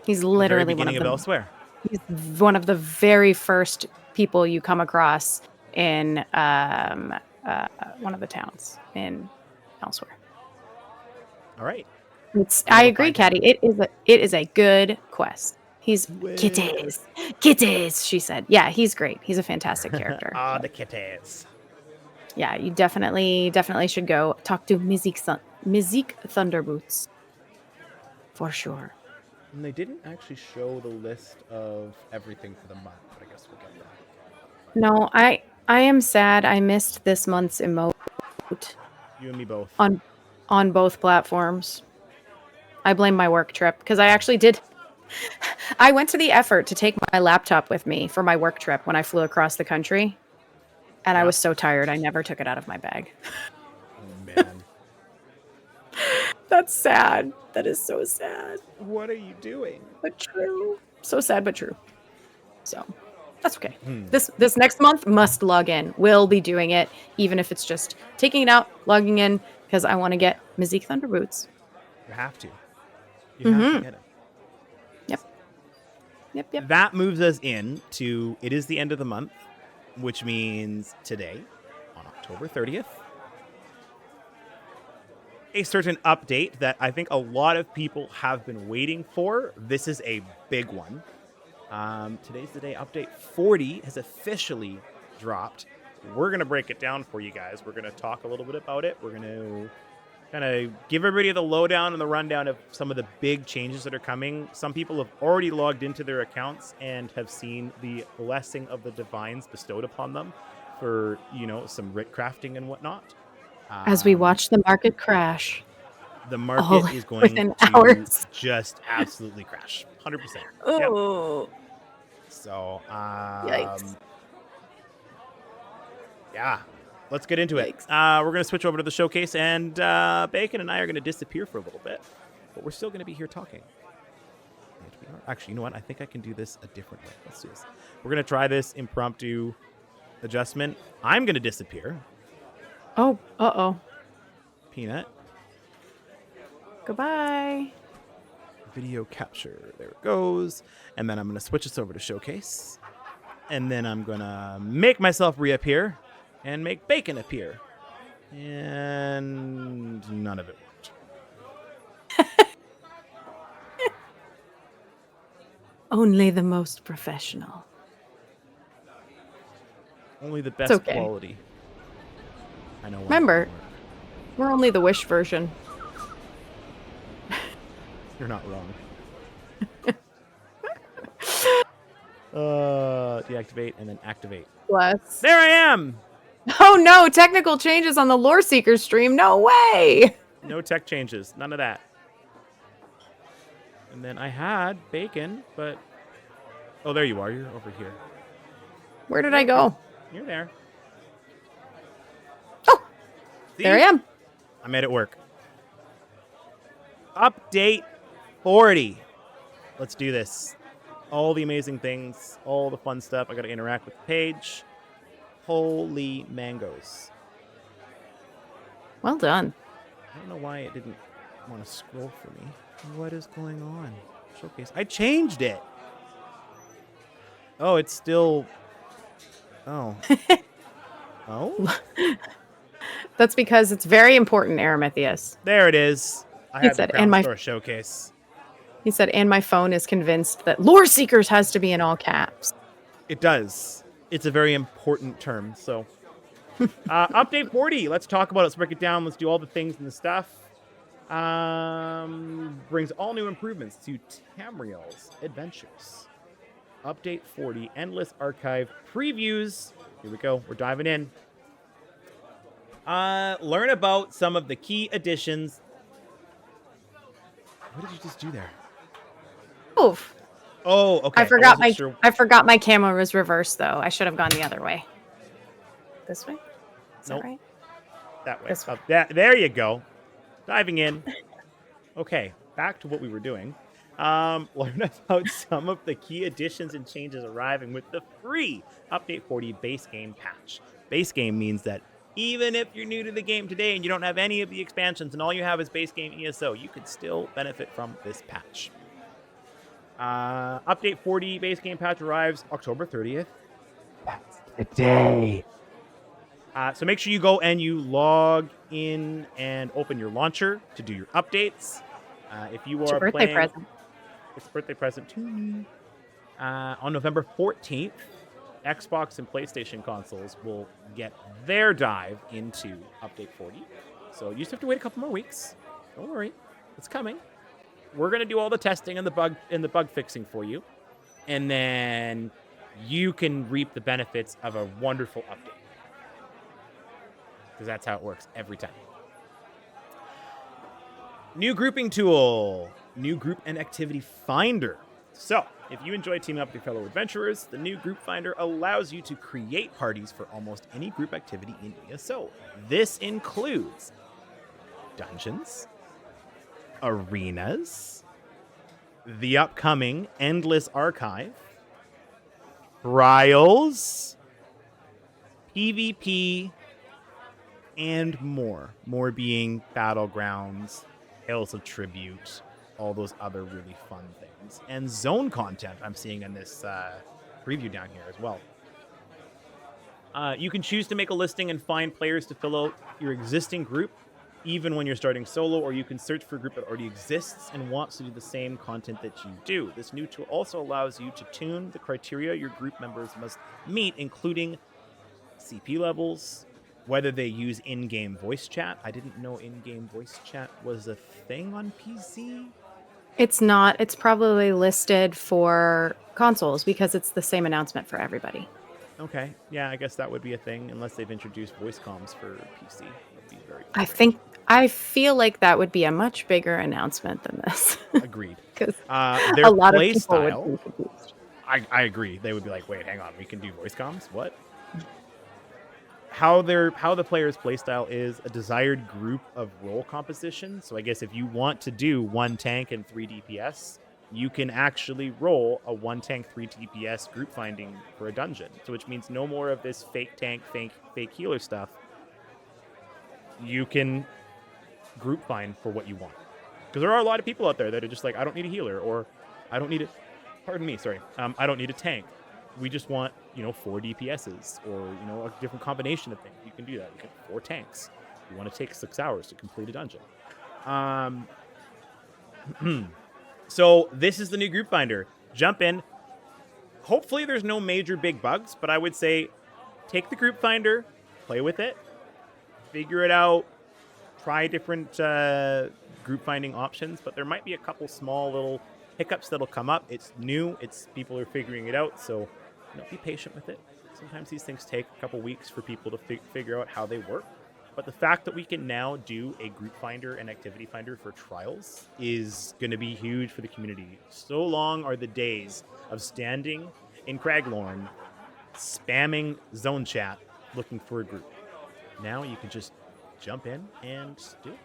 He's literally one of them. Elsewhere. He's one of the very first people you come across in one of the towns in Elsewhere. All right. I agree, Caddy. It is a good quest. He's kitties, she said. Yeah, he's great. He's a fantastic character. The kitties. Yeah, you definitely should go talk to Mizik Thunderboots. For sure. And they didn't actually show the list of everything for the month, but I guess we'll get that. No, I am sad I missed this month's emote. You and me both. On both platforms. I blame my work trip because I actually did. I went to the effort to take my laptop with me for my work trip when I flew across the country. And I was so tired, I never took it out of my bag. Oh, man. That's sad. That is so sad. What are you doing? But true. So sad, but true. So that's okay. This next month must log in. We'll be doing it, even if it's just taking it out, logging in, because I want to get Mizik Thunderboots. You have to. You have to get it. Yep. That moves us into, it is the end of the month, which means today, on October 30th, a certain update that I think a lot of people have been waiting for. This is a big one. Today's the day. Update 40 has officially dropped. We're going to break it down for you guys. We're going to talk a little bit about it. We're going to kind of give everybody the lowdown and the rundown of some of the big changes that are coming. Some people have already logged into their accounts and have seen the blessing of the divines bestowed upon them for, some writ crafting and whatnot. As we watch the market crash. The market is going within to hours. just absolutely crash. 100%. Yep. Oh, So, yikes. yeah, let's get into it. Yikes. We're going to switch over to the showcase, and Bacon and I are going to disappear for a little bit, but we're still going to be here talking. Actually, you know what? I think I can do this a different way. Let's do this. We're going to try this impromptu adjustment. I'm going to disappear. Oh, uh-oh. Peanut. Goodbye. Video capture. There it goes. And then I'm going to switch this over to showcase. And then I'm going to make myself reappear and make Bacon appear. And none of it worked. Only the most professional. Only the best okay. quality. I know. Remember, we're only the Wish version. You're not wrong. Deactivate and then activate. Bless. There I am! Oh no, technical changes on the Loreseekers stream. No way! No tech changes. None of that. And then I had Bacon, but... Oh, there you are. You're over here. Where did I go? You're there. Oh! See? There I am. I made it work. Update 40. Let's do this. All the amazing things, all the fun stuff. I got to interact with the page. Holy mangoes. Well done. I don't know why it didn't want to scroll for me. What is going on? Showcase. I changed it. Oh, it's still... Oh. Oh? That's because it's very important, Aramithius. There it is. I He had said, the and Crown my- Store showcase. He said, and my phone is convinced that Loreseekers has to be in all caps. It does. It's a very important term. So, update 40. Let's talk about it. Let's break it down. Let's do all the things and the stuff. Brings all new improvements to Tamriel's adventures. Update 40. Endless archive previews. Here we go. We're diving in. Learn about some of the key additions. What did you just do there? Oof. Oh, okay. I forgot wasn't I forgot my camera was reversed though. I should have gone the other way. This way? Is Nope. that right? That way. This way. There you go. Diving in. Okay, back to what we were doing. Learn about some of the key additions and changes arriving with the free Update 40 base game patch. Base game means that even if you're new to the game today and you don't have any of the expansions and all you have is base game ESO, you could still benefit from this patch. Update 40 base game patch arrives October 30th. That's today. So make sure you go and you log in and open your launcher to do your updates. If you It's your are birthday playing, present. it's a birthday present to me. On November 14th, Xbox and PlayStation consoles will get their dive into Update 40. So you just have to wait a couple more weeks. Don't worry, it's coming. We're gonna do all the testing and the bug fixing for you, and then you can reap the benefits of a wonderful update. Because that's how it works every time. New grouping tool. New group and activity finder. So, if you enjoy teaming up with your fellow adventurers, the new group finder allows you to create parties for almost any group activity in ESO. This includes dungeons, arenas, the upcoming Endless Archive, trials, PvP, and more. More being battlegrounds, Tales of Tribute, all those other really fun things. And zone content I'm seeing in this preview down here as well. You can choose to make a listing and find players to fill out your existing group, even when you're starting solo, or you can search for a group that already exists and wants to do the same content that you do. This new tool also allows you to tune the criteria your group members must meet, including CP levels, whether they use in-game voice chat. I didn't know in-game voice chat was a thing on PC. It's not. It's probably listed for consoles because it's the same announcement for everybody. Okay. Yeah, I guess that would be a thing unless they've introduced voice comms for PC. That'd be very strange. I feel like that would be a much bigger announcement than this. Agreed. Because Their a lot of play people would style, be confused. I agree. They would be like, wait, hang on, we can do voice comms? What? How the player's playstyle is a desired group of role composition. So I guess if you want to do 1 tank and 3 DPS, you can actually roll a 1 tank 3 DPS group finding for a dungeon. So which means no more of this fake tank, fake healer stuff. You can group find for what you want. Because there are a lot of people out there that are just like, I don't need a healer, or I don't need a I don't need a tank. We just want, 4 DPSs or, a different combination of things. You can do that. You can 4 tanks. You want to take 6 hours to complete a dungeon. So this is the new group finder. Jump in. Hopefully there's no major big bugs, but I would say take the group finder, play with it, figure it out, try different group finding options, but there might be a couple small little hiccups that'll come up. It's new. People are figuring it out, so be patient with it. Sometimes these things take a couple weeks for people to figure out how they work. But the fact that we can now do a group finder and activity finder for trials is going to be huge for the community. So long are the days of standing in Craglorn, spamming zone chat, looking for a group. Now you can just jump in and do it.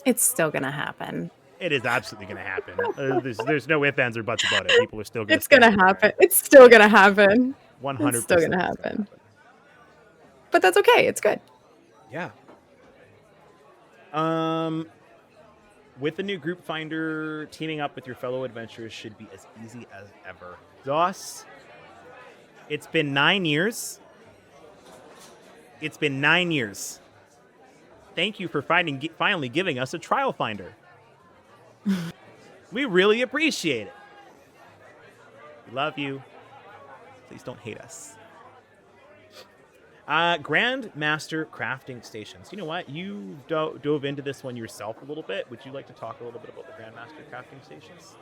It's still going to happen. It is absolutely going to happen. There's no ifs, ands, or buts about it. People are still going to. It's going to happen. It's still going to happen. 100%. It's still going to happen. But that's okay. It's good. Yeah. With the new group finder, teaming up with your fellow adventurers should be as easy as ever. Dos, it's been 9 years. It's been 9 years. Thank you for finally giving us a trial finder. We really appreciate it. We love you. Please don't hate us. Grandmaster crafting stations. You know what? You dove into this one yourself a little bit. Would you like to talk a little bit about the Grandmaster crafting stations?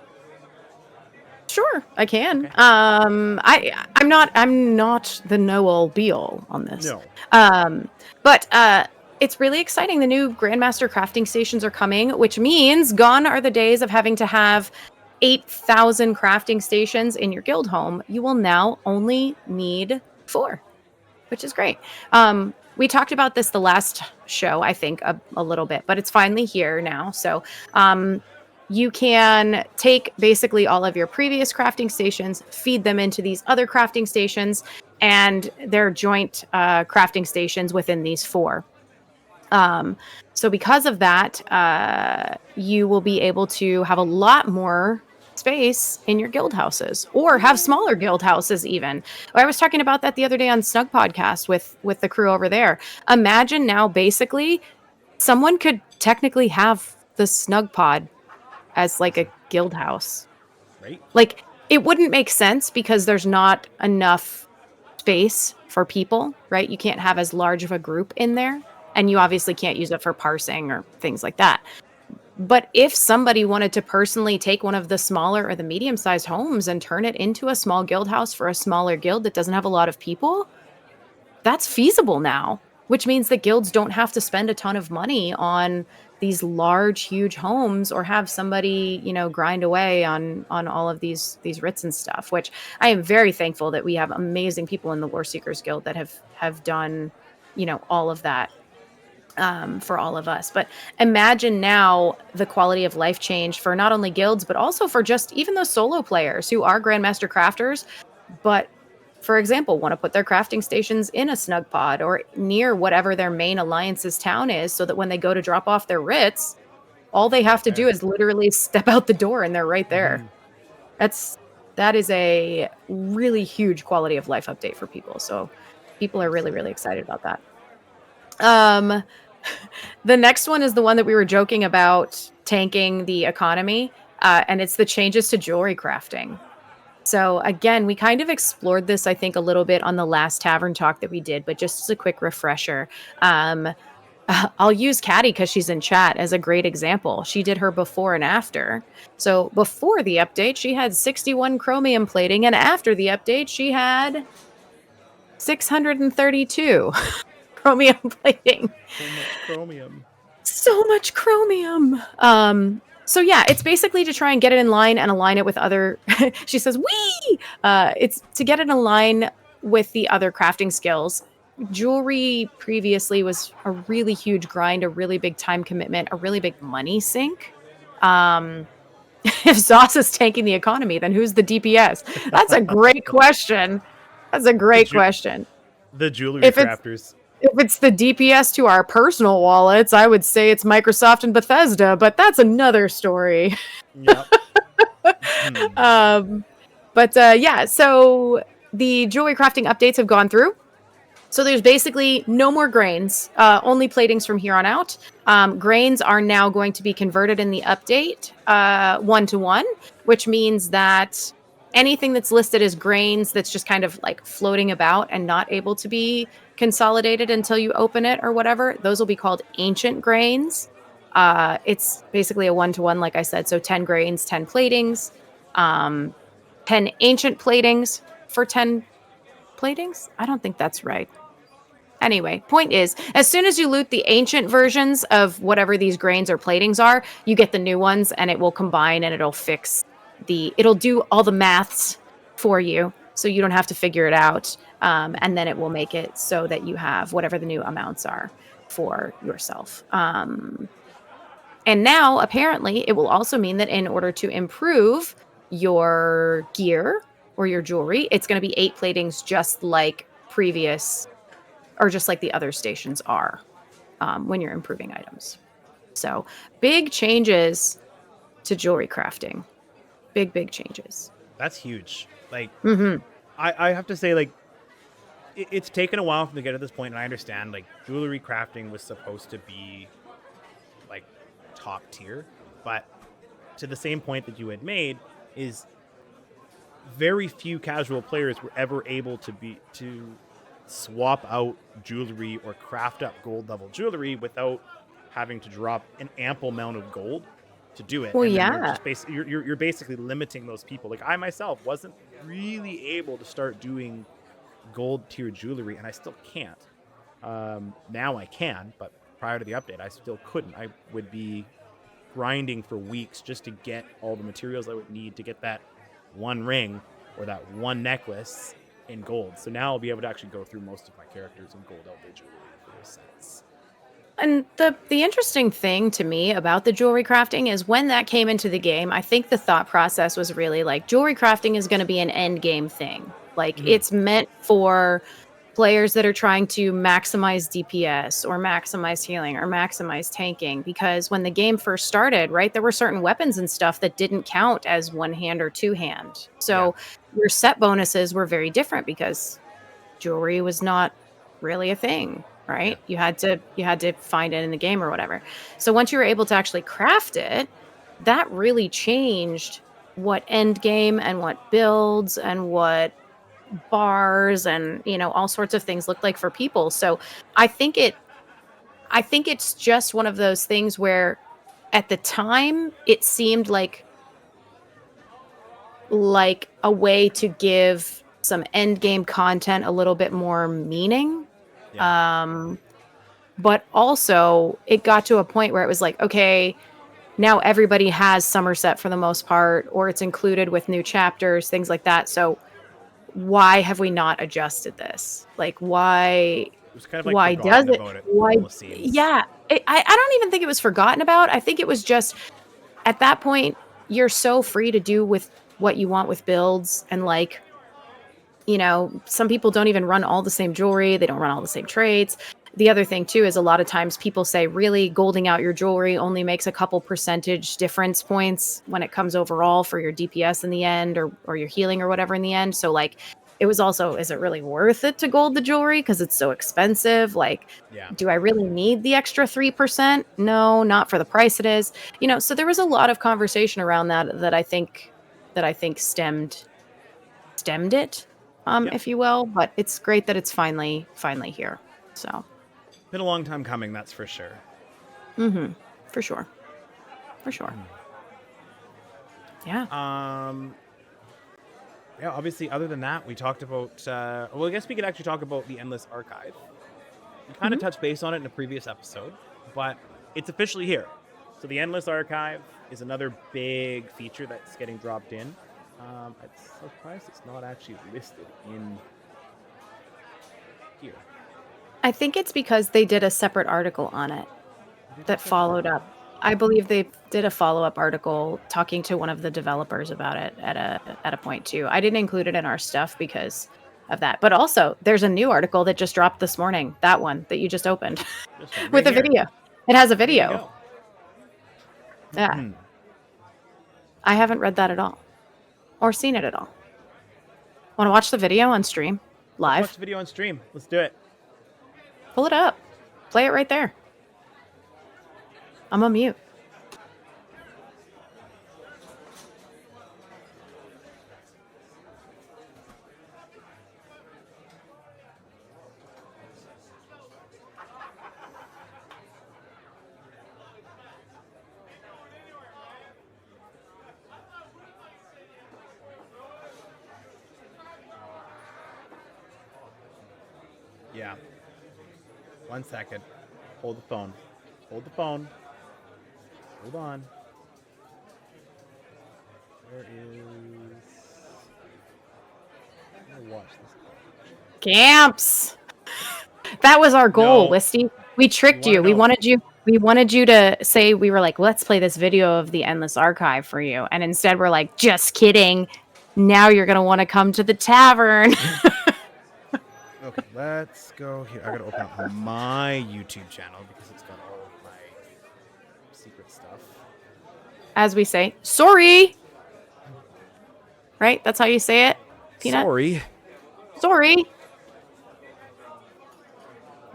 Sure, I can. Okay. I'm not the know-all be-all on this. No. But it's really exciting. The new Grandmaster crafting stations are coming, which means gone are the days of having to have 8,000 crafting stations in your guild home. You will now only need 4, which is great. We talked about this the last show, I think, a little bit, but it's finally here now. So you can take basically all of your previous crafting stations, feed them into these other crafting stations, and they're joint crafting stations within these 4. So because of that, you will be able to have a lot more space in your guild houses, or have smaller guild houses even. I was talking about that the other day on Snug Podcast with the crew over there. Imagine now basically someone could technically have the Snug Pod as like a guild house. Right. Like, it wouldn't make sense because there's not enough space for people, right? You can't have as large of a group in there. And you obviously can't use it for parsing or things like that. But if somebody wanted to personally take one of the smaller or the medium-sized homes and turn it into a small guild house for a smaller guild that doesn't have a lot of people, that's feasible now, which means that guilds don't have to spend a ton of money on these large, huge homes, or have somebody, grind away on all of these writs and stuff, which I am very thankful that we have amazing people in the Loreseekers Guild that have done, all of that. For all of us. But imagine now the quality of life change for not only guilds, but also for just even those solo players who are Grandmaster crafters, but for example, want to put their crafting stations in a snug pod or near whatever their main alliance's town is, so that when they go to drop off their writs, all they have to do is literally step out the door and they're right there. Mm-hmm. That is a really huge quality of life update for people. So people are really, really excited about that. The next one is the one that we were joking about tanking the economy, and it's the changes to jewelry crafting. So again, we kind of explored this, I think, a little bit on the last tavern talk that we did, but just as a quick refresher, I'll use Caddy because she's in chat as a great example. She did her before and after. So before the update, she had 61 chromium plating, and after the update, she had 632 chromium plating. So much chromium. So much chromium. So yeah, it's basically to try and get it in line and align it with other. She says, "Wee!" It's to get it in line with the other crafting skills. Jewelry previously was a really huge grind, a really big time commitment, a really big money sink. If ZOS is tanking the economy, then who's the DPS? That's a great question. That's a great question. The jewelry If it's crafters. if it's the DPS to our personal wallets, I would say it's Microsoft and Bethesda, but that's another story. Yep. Yeah, so the jewelry crafting updates have gone through. So there's basically no more grains, only platings from here on out. Grains are now going to be converted in the update 1-to-1, which means that anything that's listed as grains that's just kind of like floating about and not able to be consolidated until you open it or whatever, those will be called ancient grains. It's basically a 1-to-1, like I said. So 10 grains, 10 platings, 10 ancient platings for 10 platings. I don't think that's right. Anyway, point is, as soon as you loot the ancient versions of whatever these grains or platings are, you get the new ones and it will combine and it'll do all the maths for you so you don't have to figure it out. And then it will make it so that you have whatever the new amounts are for yourself. And now, apparently, it will also mean that in order to improve your gear or your jewelry, it's going to be 8 platings just like previous, or just like the other stations are when you're improving items. So big changes to jewelry crafting. Big changes. That's huge. Like, Mm-hmm. I have to say, like, it's taken a while for them to get to this point, and I understand, like, jewelry crafting was supposed to be, like, top tier, but to the same point that you had made is very few casual players were ever able to swap out jewelry or craft up gold level jewelry without having to drop an ample amount of gold to do it. Well, and then yeah. you're basically limiting those people. Like, I myself wasn't really able to start doing gold tier jewelry, and I still can't. Now I can, but prior to the update, I still couldn't. I would be grinding for weeks just to get all the materials I would need to get that one ring or that one necklace in gold. So now I'll be able to actually go through most of my characters in gold outfit jewelry for those sets. And the interesting thing to me about the jewelry crafting is when that came into the game, I think the thought process was really like jewelry crafting is going to be an end game thing. Like it's meant for players that are trying to maximize DPS or maximize healing or maximize tanking, because when the game first started, right, there were certain weapons and stuff that didn't count as one hand or two hand. So your set bonuses were very different because jewelry was not really a thing, right? You had to find it in the game or whatever. So once you were able to actually craft it, that really changed what end game and what builds and what bars and all sorts of things looked like for people. So I think it's just one of those things where at the time it seemed like a way to give some end game content a little bit more meaning. But also it got to a point where it was like, okay, now everybody has Somerset for the most part, or it's included with new chapters, things like that. So why have we not adjusted this? Like, why? It was kind of like Why does forgotten it? about it. Why? Almost seems. Yeah, I don't even think it was forgotten about. I think it was just at that point you're so free to do with what you want with builds, and like, some people don't even run all the same jewelry. They don't run all the same traits. The other thing too is a lot of times people say really golding out your jewelry only makes a couple percentage difference points when it comes overall for your DPS in the end, or your healing or whatever in the end. So like it was also, is it really worth it to gold the jewelry because it's so expensive? Like, do I really need the extra 3%? No, not for the price it is. So there was a lot of conversation around that I think stemmed it, if you will. But it's great that it's finally here. So Been a long time coming, that's for sure. For sure. Yeah. yeah, obviously, other than that, we talked about, well, I guess we could actually talk about the Endless Archive. We kind of touched base on it in a previous episode, but it's officially here. So the Endless Archive is another big feature that's getting dropped in. I'm surprised it's not actually listed in here. I think it's because they did a separate article on it that followed up. I believe they did a follow-up article talking to one of the developers about it at a point too. I didn't include it in our stuff because of that. But also, there's a new article that just dropped this morning. That one that you just opened with a video. It has a video. Yeah. I haven't read that at all or seen it at all. Want to watch the video on stream live? Watch the video on stream. Let's do it. Pull it up. Play it right there. I'm on mute. Yeah. 1 second. Hold the phone. Hold the phone. Hold on. Where is... I'm gonna watch this. Camps. That was our goal, Wisty. We tricked you. We wanted you to say, we were like, let's play this video of the Endless Archive for you. And instead we're like, just kidding. Now you're going to want to come to the tavern. Okay, let's go here. I gotta open up my YouTube channel because it's got all of my secret stuff. As we say, sorry. Right? That's how you say it, Peanut? Sorry.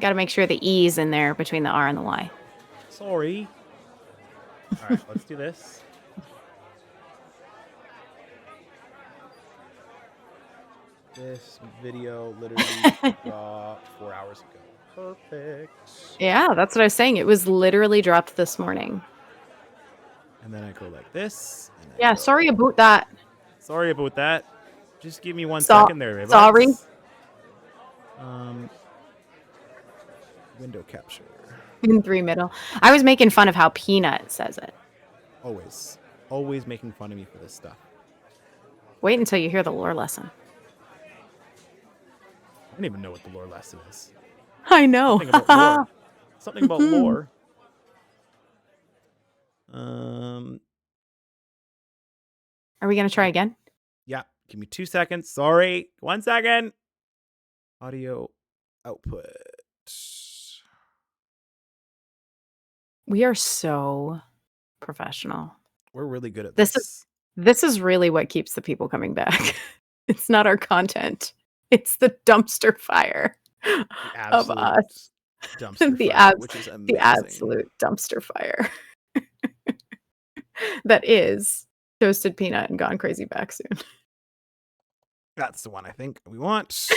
Got to make sure the E's in there between the R and the Y. Sorry. All right, let's do this. This video literally dropped 4 hours ago. Perfect. Yeah, that's what I was saying. It was literally dropped this morning. And then I go like this. Yeah, sorry about that. Sorry about that. Just give me 1 second there, babe. Sorry. Window capture. In 3 middle. I was making fun of how Peanut says it. Always. Always making fun of me for this stuff. Wait until you hear the lore lesson. I don't even know what the lore lesson is. I know. Something about lore. Something about lore. Are we going to try again? Yeah. Give me 2 seconds. Sorry. 1 second. Audio output. We are so professional. We're really good at this. This is really what keeps the people coming back. It's not our content. It's the dumpster fire of us. Dumpster fire, which is amazing. The absolute dumpster fire. That is Toasted Peanut and Gone Crazy Back Soon. That's the one I think we want.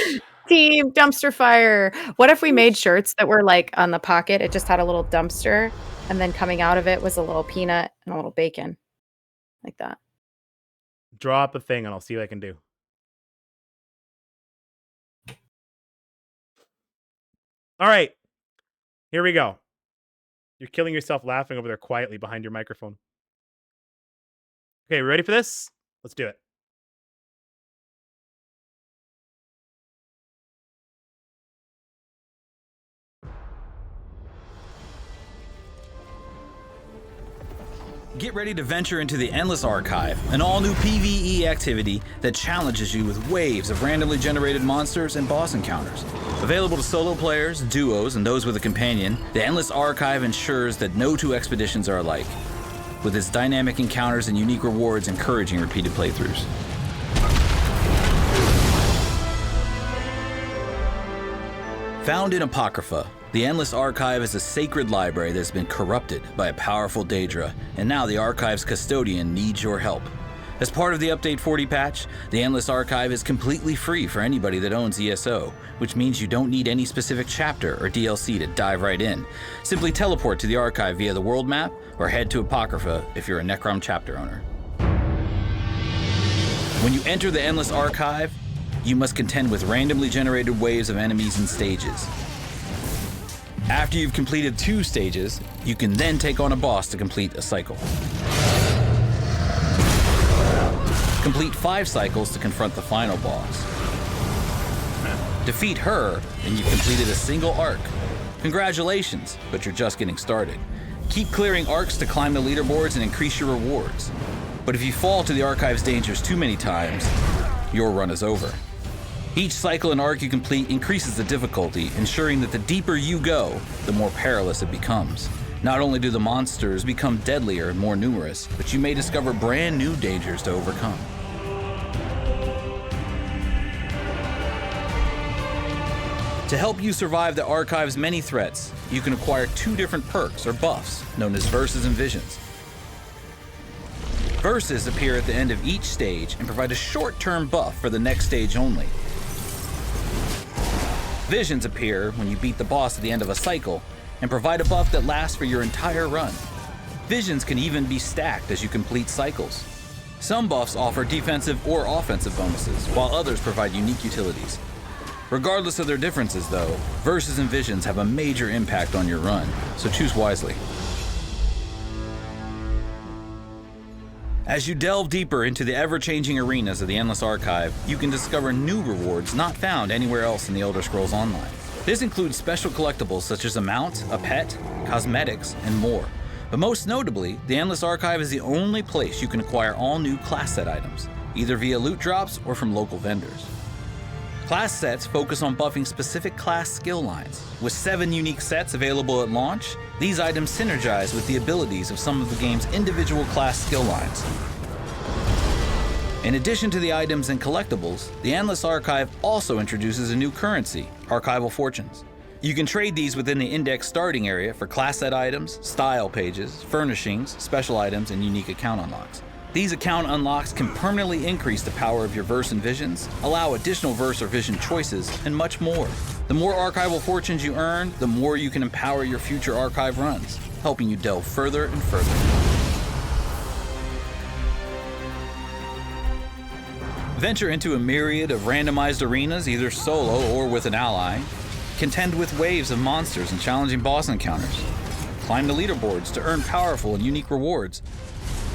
Team Dumpster Fire. What if we made shirts that were like on the pocket? It just had a little dumpster, and then coming out of it was a little peanut and a little bacon. Like that. Drop a thing and I'll see what I can do. All right. Here we go. You're killing yourself laughing over there quietly behind your microphone. Okay, we ready for this? Let's do it. Get ready to venture into the Endless Archive, an all-new PvE activity that challenges you with waves of randomly generated monsters and boss encounters. Available to solo players, duos, and those with a companion, the Endless Archive ensures that no two expeditions are alike, with its dynamic encounters and unique rewards encouraging repeated playthroughs. Found in Apocrypha, the Endless Archive is a sacred library that's been corrupted by a powerful Daedra, and now the Archive's custodian needs your help. As part of the Update 40 patch, the Endless Archive is completely free for anybody that owns ESO, which means you don't need any specific chapter or DLC to dive right in. Simply teleport to the Archive via the world map, or head to Apocrypha if you're a Necrom chapter owner. When you enter the Endless Archive, you must contend with randomly generated waves of enemies and stages. After you've completed 2 stages, you can then take on a boss to complete a cycle. Complete 5 cycles to confront the final boss. Defeat her, and you've completed a single arc. Congratulations, but you're just getting started. Keep clearing arcs to climb the leaderboards and increase your rewards. But if you fall to the Archive's dangers too many times, your run is over. Each cycle and arc you complete increases the difficulty, ensuring that the deeper you go, the more perilous it becomes. Not only do the monsters become deadlier and more numerous, but you may discover brand new dangers to overcome. To help you survive the Archive's many threats, you can acquire 2 different perks or buffs, known as Verses and Visions. Verses appear at the end of each stage and provide a short-term buff for the next stage only. Visions appear when you beat the boss at the end of a cycle and provide a buff that lasts for your entire run. Visions can even be stacked as you complete cycles. Some buffs offer defensive or offensive bonuses, while others provide unique utilities. Regardless of their differences though, Verses and Visions have a major impact on your run, so choose wisely. As you delve deeper into the ever-changing arenas of the Endless Archive, you can discover new rewards not found anywhere else in the Elder Scrolls Online. This includes special collectibles such as a mount, a pet, cosmetics, and more. But most notably, the Endless Archive is the only place you can acquire all new class set items, either via loot drops or from local vendors. Class sets focus on buffing specific class skill lines. With 7 unique sets available at launch, these items synergize with the abilities of some of the game's individual class skill lines. In addition to the items and collectibles, the Endless Archive also introduces a new currency, Archival Fortunes. You can trade these within the index starting area for class set items, style pages, furnishings, special items, and unique account unlocks. These account unlocks can permanently increase the power of your verse and visions, allow additional verse or vision choices, and much more. The more archival fortunes you earn, the more you can empower your future archive runs, helping you delve further and further. Venture into a myriad of randomized arenas, either solo or with an ally. Contend with waves of monsters and challenging boss encounters. Climb the leaderboards to earn powerful and unique rewards.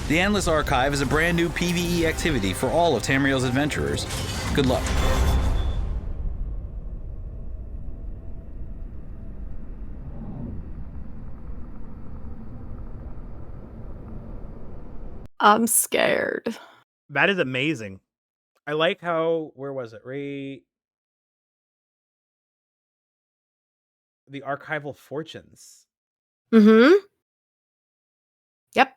The Endless Archive is a brand new PvE activity for all of Tamriel's adventurers. Good luck. I'm scared. That is amazing. I like how, where was it? The archival fortunes. Mm-hmm. Yep.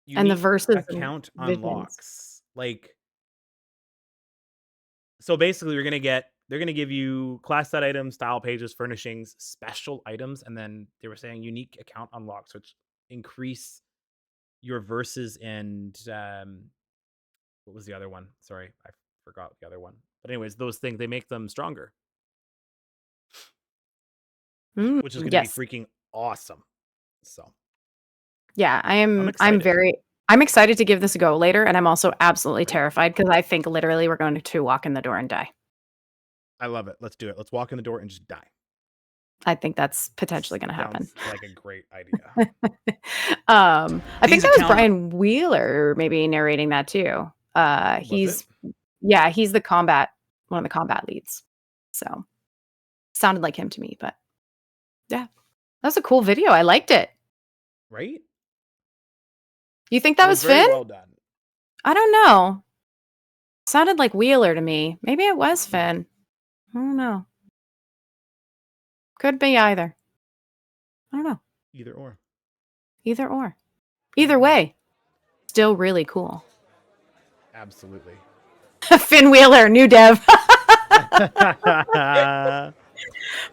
And the Unique verses and account visions. unlocks. Like, so basically they're gonna give you class set items, style pages, furnishings, special items, and then they were saying unique account unlocks, which increase your verses and what was the other one? Sorry, I forgot the other one. But anyways, those things, they make them stronger, which is gonna be Yes. freaking awesome. So Yeah, I'm excited. I'm excited to give this a go later, and I'm also absolutely terrified because I think literally we're going to walk in the door and die. I love it. Let's do it. Let's walk in the door and just die. I think that's potentially going to happen. Sounds like a great idea. I think These that was account- Brian Wheeler maybe narrating that too. He's one of the combat leads. So sounded like him to me, but yeah, that was a cool video. I liked it. Right? You think that It was very Finn? well done. I don't know. Sounded like Wheeler to me. Maybe it was Finn. I don't know. Could be either. I don't know. Either or. Either or. Either way, still really cool. Absolutely. Finn Wheeler, new dev.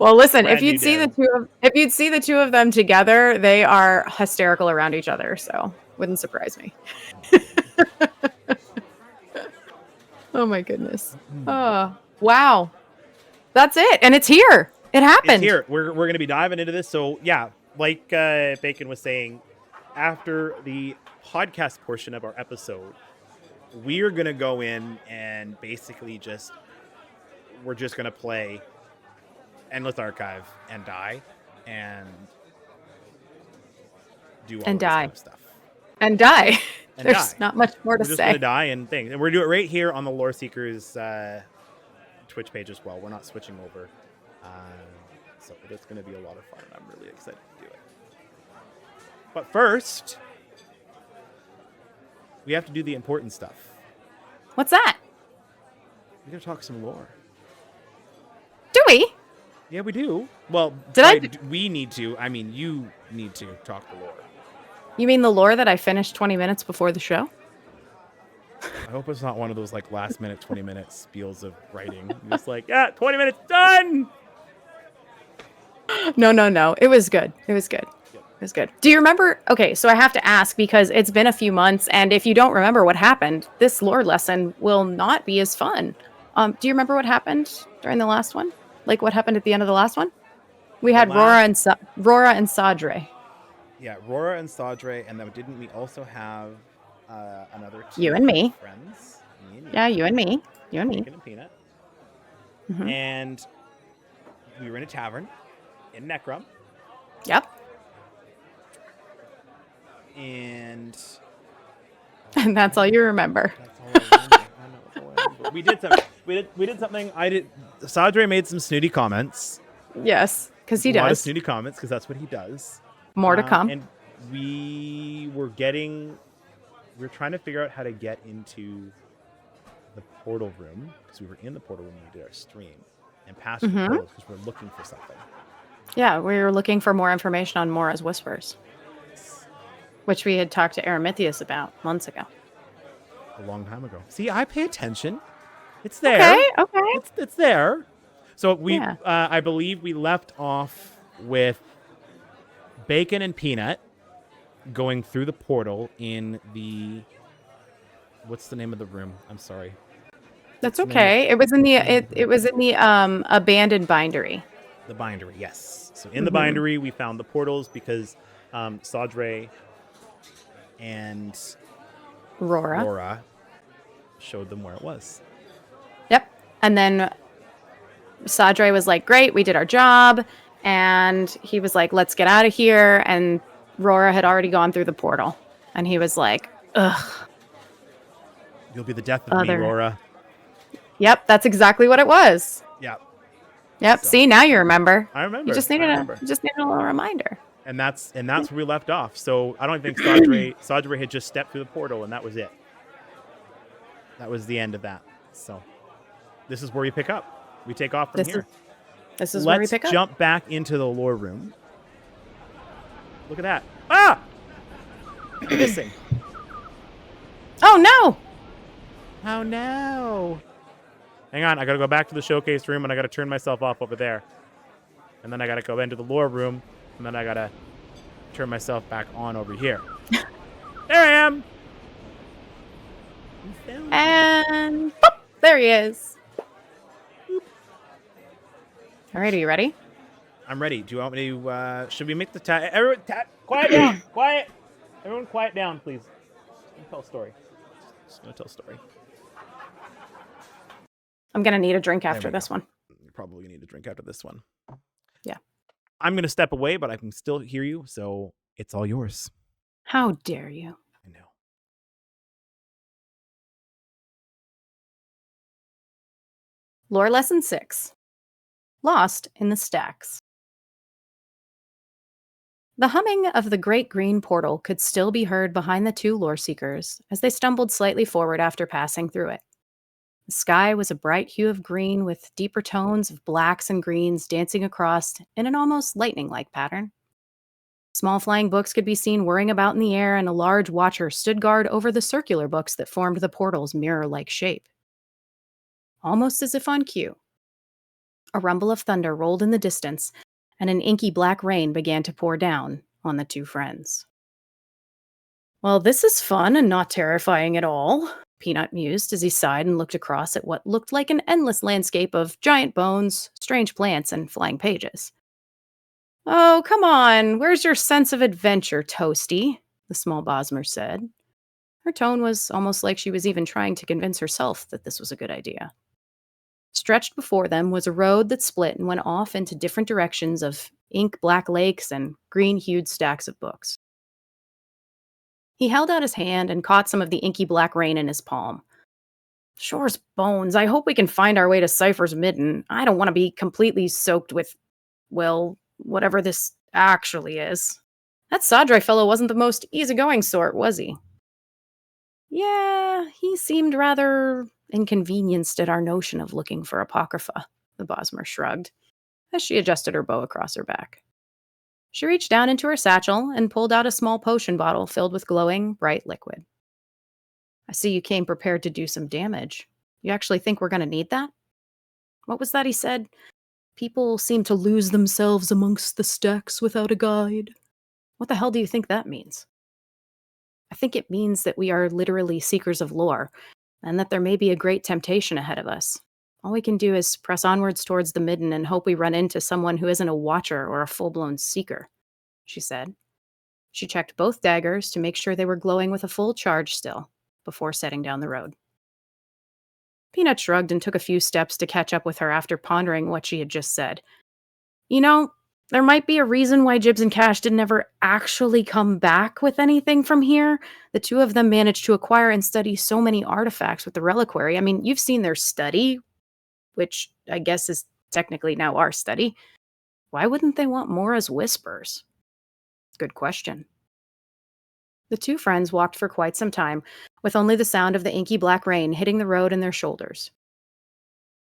Well, listen, if Brand new you'd see dev. the two of them together, they are hysterical around each other, so wouldn't surprise me. Oh my goodness. Oh, wow. That's it. And it's here. It happened. It's here. We're going to be diving into this. So, yeah, like Bacon was saying, after the podcast portion of our episode, we're going to go in and basically we're just going to play Endless Archive and die and do all And of this die. kind of stuff. And die. And There's die. not much more to We're just going say. to die and things. And we're doing it right here on the Loreseekers Twitch page as well. We're not switching over. So it's going to be a lot of fun. I'm really excited to do it. But first, we have to do the important stuff. What's that? We got to talk some lore. Do we? Yeah, we do. Well, we need to. I mean, you need to talk the lore. You mean the lore that I finished 20 minutes before the show? I hope it's not one of those like last minute 20-minute spiels of writing. It's like, yeah, 20 minutes done. No. It was good. It was good. Yep. It was good. Do you remember? Okay, so I have to ask because it's been a few months, and if you don't remember what happened, this lore lesson will not be as fun. Do you remember what happened during the last one? Like what happened at the end of the last one? We had Rora and Sadre. Yeah, Rora and Sadre, and then didn't we also have another two You and me. friends? Me and you. Yeah, you and me. You and me. Bacon and Peanut. Mhm. And we were in a tavern in Necrum, Yep. and And that's all you remember. that's all I remember. I know, that's all I remember. We did something. We did something. Sadre made some snooty comments. Yes, because he A lot of does. snooty comments because that's what he does. More to come. And we were trying to figure out how to get into the portal room because we were in the portal room when we did our stream and past the Mhm. portals because we're looking for something. Yeah, we were looking for more information on Mora's Whispers, which we had talked to Aramithius about months ago. A long time ago. See, I pay attention. It's there. Okay. It's there. So Yeah. I believe we left off with Bacon and Peanut going through the portal in the. What's the name of the room? I'm sorry. That's What's the name okay. It was in the abandoned bindery. The bindery, yes. So in the Mhm. bindery, we found the portals because Sadre and Rora. Laura showed them where it was. Yep. And then Sadre was like, "Great, we did our job." And he was like, "Let's get out of here." And Rora had already gone through the portal. And he was like, "Ugh." You'll be the death of me, Rora. Yep, that's exactly what it was. Yeah, Yep. So- See, now you remember. I remember. You just I needed remember. a little reminder. And that's where we left off. So I don't think Sadre had just stepped through the portal, and that was it. That was the end of that. So this is where we pick up. We take off from here. This is where we Let's pick up. jump back into the lore room. Look at that. Ah! Missing. Oh no! Oh no. Hang on, I gotta go back to the showcase room and I gotta turn myself off over there. And then I gotta go into the lore room and then I gotta turn myself back on over here. There I am! You found me. And boop, there he is. All right, are you ready? I'm ready. Do you want me to, should we make the everyone, quiet down, quiet. Everyone quiet down, please. Just gonna tell a story. Just gonna tell a story. I'm gonna need a drink There after we this go. one. You probably need a drink after this one. Yeah. I'm gonna step away, but I can still hear you, so it's all yours. How dare you? I know. Lore Lesson 6. Lost in the Stacks. The humming of the great green portal could still be heard behind the two lore seekers as they stumbled slightly forward after passing through it. The sky was a bright hue of green with deeper tones of blacks and greens dancing across in an almost lightning-like pattern. Small flying books could be seen whirring about in the air, and a large watcher stood guard over the circular books that formed the portal's mirror-like shape. Almost as if on cue, a rumble of thunder rolled in the distance, and an inky black rain began to pour down on the two friends. "Well, this is fun and not terrifying at all," Peanut mused as he sighed and looked across at what looked like an endless landscape of giant bones, strange plants, and flying pages. "Oh, come on, where's your sense of adventure, Toasty?" the small Bosmer said. Her tone was almost like she was even trying to convince herself that this was a good idea. Stretched before them was a road that split and went off into different directions of ink-black lakes and green-hued stacks of books. He held out his hand and caught some of the inky black rain in his palm. Shore's bones, I hope we can find our way to Cypher's Midden. I don't want to be completely soaked with, well, whatever this actually is. That Sadre fellow wasn't the most easygoing sort, was he? Yeah, he seemed rather inconvenienced at our notion of looking for Apocrypha, the Bosmer shrugged, as she adjusted her bow across her back. She reached down into her satchel and pulled out a small potion bottle filled with glowing, bright liquid. I see you came prepared to do some damage. You actually think we're going to need that? What was that he said? People seem to lose themselves amongst the stacks without a guide. What the hell do you think that means? I think it means that we are literally seekers of lore, and that there may be a great temptation ahead of us. All we can do is press onwards towards the midden and hope we run into someone who isn't a watcher or a full-blown seeker, she said. She checked both daggers to make sure they were glowing with a full charge still, before setting down the road. Peanut shrugged and took a few steps to catch up with her after pondering what she had just said. You know, there might be a reason why Jibbs and Cash didn't ever actually come back with anything from here. The two of them managed to acquire and study so many artifacts with the reliquary. I mean, you've seen their study, which I guess is technically now our study. Why wouldn't they want more as whispers? Good question. The two friends walked for quite some time, with only the sound of the inky black rain hitting the road in their shoulders.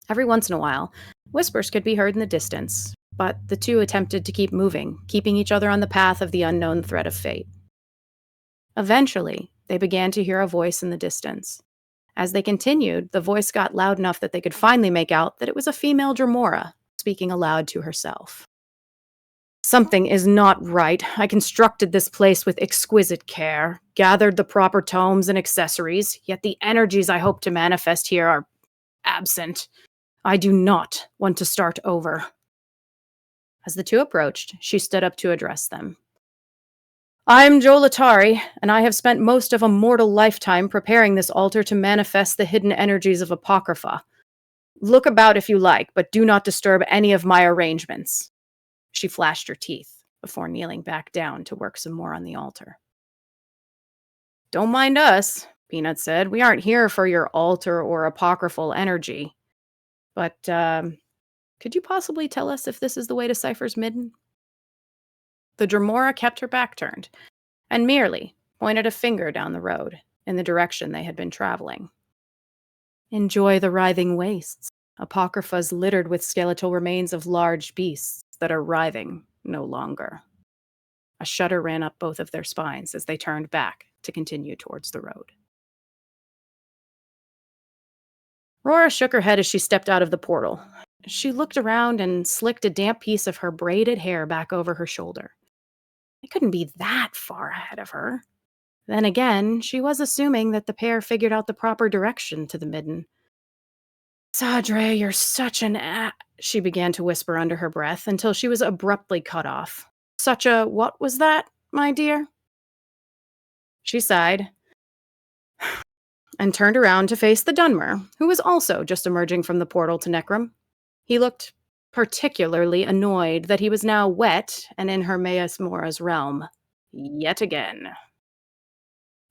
Every once in a while, whispers could be heard in the distance, but the two attempted to keep moving, keeping each other on the path of the unknown thread of fate. Eventually, they began to hear a voice in the distance. As they continued, the voice got loud enough that they could finally make out that it was a female Dremora, speaking aloud to herself. Something is not right. I constructed this place with exquisite care, gathered the proper tomes and accessories, yet the energies I hope to manifest here are absent. I do not want to start over. As the two approached, she stood up to address them. I'm Jolatari, and I have spent most of a mortal lifetime preparing this altar to manifest the hidden energies of Apocrypha. Look about if you like, but do not disturb any of my arrangements. She flashed her teeth before kneeling back down to work some more on the altar. Don't mind us, Peanut said. We aren't here for your altar or apocryphal energy. But, could you possibly tell us if this is the way to Cypher's Midden? The Dremora kept her back turned, and merely pointed a finger down the road, in the direction they had been traveling. Enjoy the writhing wastes. Apocryphas littered with skeletal remains of large beasts that are writhing no longer. A shudder ran up both of their spines as they turned back to continue towards the road. Rora shook her head as she stepped out of the portal. She looked around and slicked a damp piece of her braided hair back over her shoulder. It couldn't be that far ahead of her. Then again, she was assuming that the pair figured out the proper direction to the midden. Sadre, you're such an she began to whisper under her breath until she was abruptly cut off. Such a what was that, my dear? She sighed and turned around to face the Dunmer, who was also just emerging from the portal to Necrum. He looked particularly annoyed that he was now wet and in Hermaeus Mora's realm. Yet again.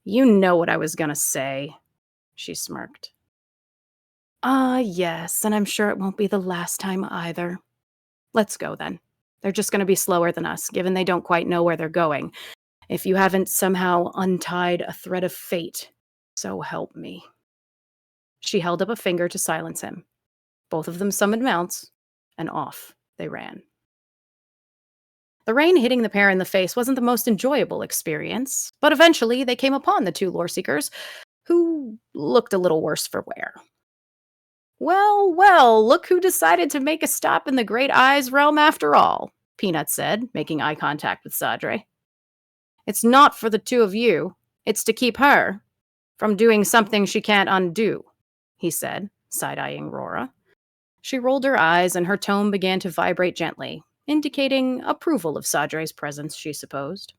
You know what I was gonna say, she smirked. Yes, and I'm sure it won't be the last time either. Let's go, then. They're just going to be slower than us, given they don't quite know where they're going. If you haven't somehow untied a thread of fate, so help me. She held up a finger to silence him. Both of them summoned mounts, and off they ran. The rain hitting the pair in the face wasn't the most enjoyable experience, but eventually they came upon the two Loreseekers, who looked a little worse for wear. Well, well, look who decided to make a stop in the Great Eyes realm after all, Peanut said, making eye contact with Sadre. It's not for the two of you. It's to keep her from doing something she can't undo, he said, side-eyeing Rora. She rolled her eyes and her tone began to vibrate gently, indicating approval of Sadre's presence, she supposed.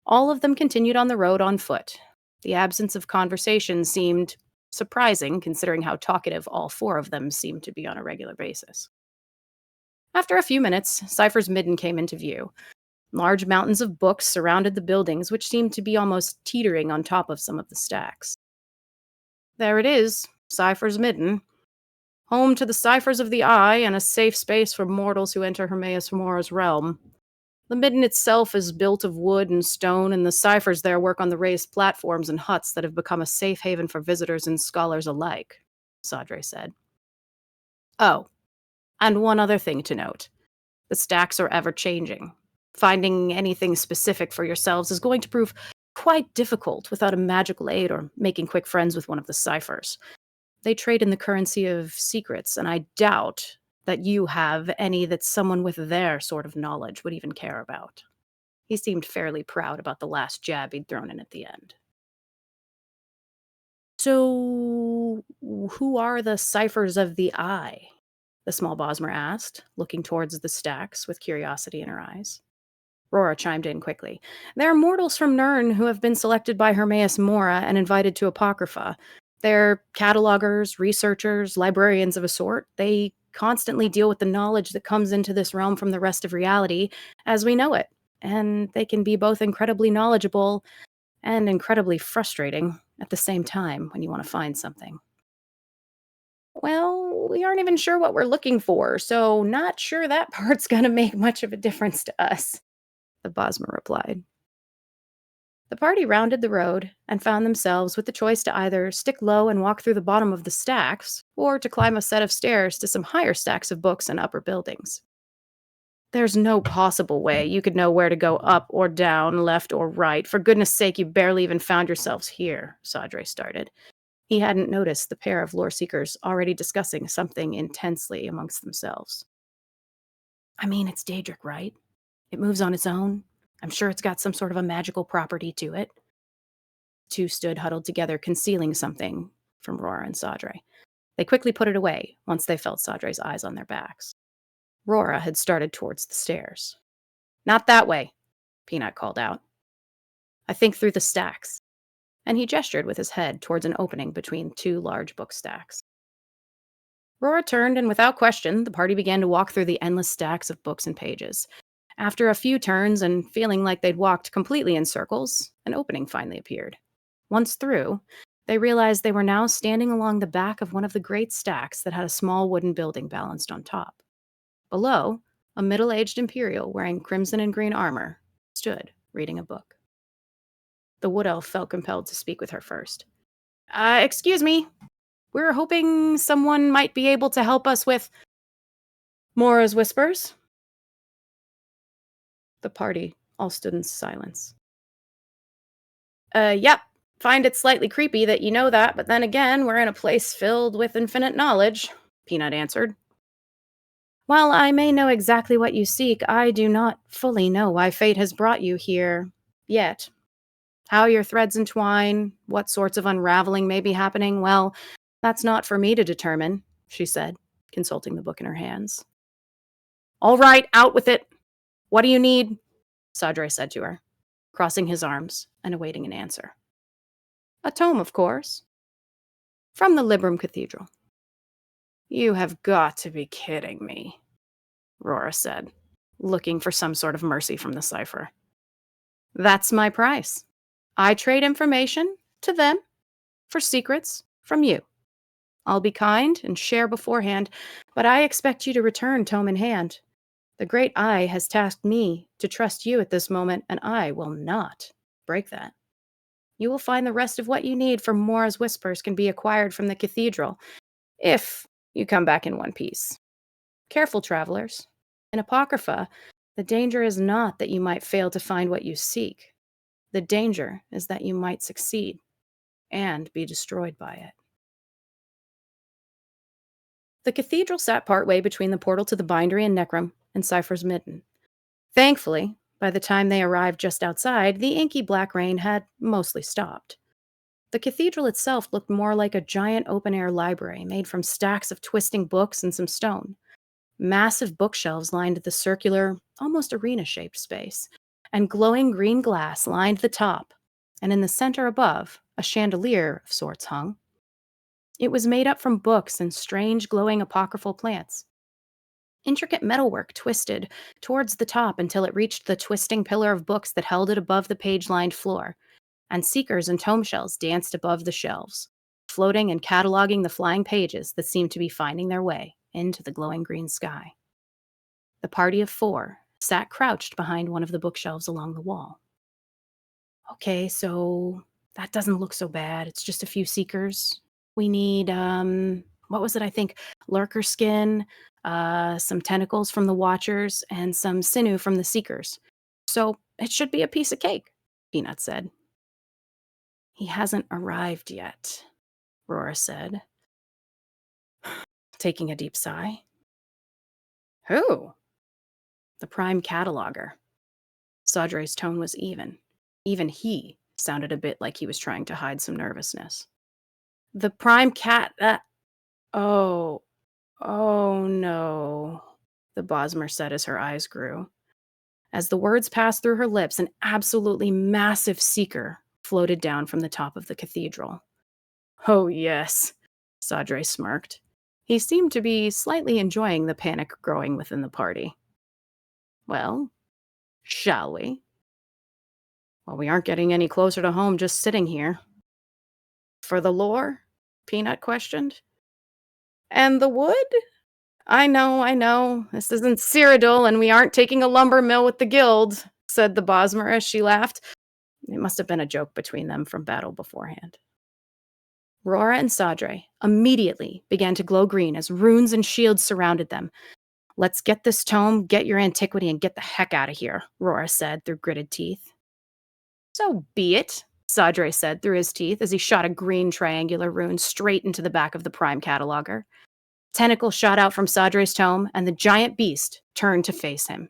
All of them continued on the road on foot. The absence of conversation seemed surprising, considering how talkative all 4 of them seemed to be on a regular basis. After a few minutes, Cypher's Midden came into view. Large mountains of books surrounded the buildings, which seemed to be almost teetering on top of some of the stacks. There it is, Cypher's Midden, home to the ciphers of the Eye and a safe space for mortals who enter Hermaeus Mora's realm. The midden itself is built of wood and stone, and the ciphers there work on the raised platforms and huts that have become a safe haven for visitors and scholars alike, Sadre said. Oh, and one other thing to note. The stacks are ever-changing. Finding anything specific for yourselves is going to prove quite difficult without a magical aid or making quick friends with one of the ciphers. They trade in the currency of secrets, and I doubt that you have any that someone with their sort of knowledge would even care about. He seemed fairly proud about the last jab he'd thrown in at the end. So, who are the ciphers of the Eye? The small Bosmer asked, looking towards the stacks with curiosity in her eyes. Rora chimed in quickly. They're mortals from Nirn who have been selected by Hermaeus Mora and invited to Apocrypha. They're catalogers, researchers, librarians of a sort. They constantly deal with the knowledge that comes into this realm from the rest of reality as we know it. And they can be both incredibly knowledgeable and incredibly frustrating at the same time when you want to find something. Well, we aren't even sure what we're looking for, so not sure that part's going to make much of a difference to us, the Bosmer replied. The party rounded the road and found themselves with the choice to either stick low and walk through the bottom of the stacks, or to climb a set of stairs to some higher stacks of books and upper buildings. There's no possible way you could know where to go up or down, left or right. For goodness sake, you barely even found yourselves here, Sadre started. He hadn't noticed the pair of Loreseekers already discussing something intensely amongst themselves. I mean, it's Daedric, right? It moves on its own. I'm sure it's got some sort of a magical property to it. Two stood huddled together, concealing something from Rora and Sadre. They quickly put it away once they felt Sadre's eyes on their backs. Rora had started towards the stairs. Not that way, Peanut called out. I think through the stacks. And he gestured with his head towards an opening between 2 large book stacks. Rora turned, and without question, the party began to walk through the endless stacks of books and pages. After a few turns and feeling like they'd walked completely in circles, an opening finally appeared. Once through, they realized they were now standing along the back of one of the great stacks that had a small wooden building balanced on top. Below, a middle-aged Imperial wearing crimson and green armor stood, reading a book. The wood elf felt compelled to speak with her first. Excuse me. We're hoping someone might be able to help us with Mora's Whispers. The party all stood in silence. Yep. Find it slightly creepy that you know that, but then again, we're in a place filled with infinite knowledge, Peanut answered. While I may know exactly what you seek, I do not fully know why fate has brought you here yet. How your threads entwine, what sorts of unraveling may be happening, well, that's not for me to determine, she said, consulting the book in her hands. All right, out with it. What do you need? Sadre said to her, crossing his arms and awaiting an answer. A tome, of course. From the Libram Cathedral. You have got to be kidding me, Rora said, looking for some sort of mercy from the cipher. That's my price. I trade information to them for secrets from you. I'll be kind and share beforehand, but I expect you to return tome in hand. The Great Eye has tasked me to trust you at this moment, and I will not break that. You will find the rest of what you need from Mora's Whispers can be acquired from the cathedral, if you come back in one piece. Careful, travelers. In Apocrypha, the danger is not that you might fail to find what you seek. The danger is that you might succeed and be destroyed by it. The cathedral sat partway between the portal to the bindery and necrum and Cypher's Midden. Thankfully, by the time they arrived just outside, the inky black rain had mostly stopped. The cathedral itself looked more like a giant open-air library made from stacks of twisting books and some stone. Massive bookshelves lined the circular, almost arena-shaped space, and glowing green glass lined the top, and in the center above, a chandelier of sorts hung. It was made up from books and strange glowing apocryphal plants. Intricate metalwork twisted towards the top until it reached the twisting pillar of books that held it above the page-lined floor, and seekers and tome shells danced above the shelves, floating and cataloging the flying pages that seemed to be finding their way into the glowing green sky. The party of 4 sat crouched behind one of the bookshelves along the wall. Okay, so that doesn't look so bad. It's just a few seekers. We need, what was it, I think? Lurker skin, some tentacles from the Watchers, and some sinew from the Seekers. So it should be a piece of cake, Peanut said. He hasn't arrived yet, Rora said, taking a deep sigh. Who? The Prime Cataloger. Sadre's tone was even. Even he sounded a bit like he was trying to hide some nervousness. The Prime Cat... Oh no, the Bosmer said as her eyes grew. As the words passed through her lips, an absolutely massive seeker floated down from the top of the cathedral. Oh yes, Sadre smirked. He seemed to be slightly enjoying the panic growing within the party. Well, shall we? Well, we aren't getting any closer to home just sitting here. For the lore? Peanut questioned. And the wood? I know. This isn't Cyrodiil, and we aren't taking a lumber mill with the guild, said the Bosmer as she laughed. It must have been a joke between them from battle beforehand. Rora and Sadre immediately began to glow green as runes and shields surrounded them. Let's get this tome, get your antiquity, and get the heck out of here, Rora said through gritted teeth. So be it, Sadre said through his teeth as he shot a green triangular rune straight into the back of the Prime Cataloger. Tentacles shot out from Sadre's tome, and the giant beast turned to face him.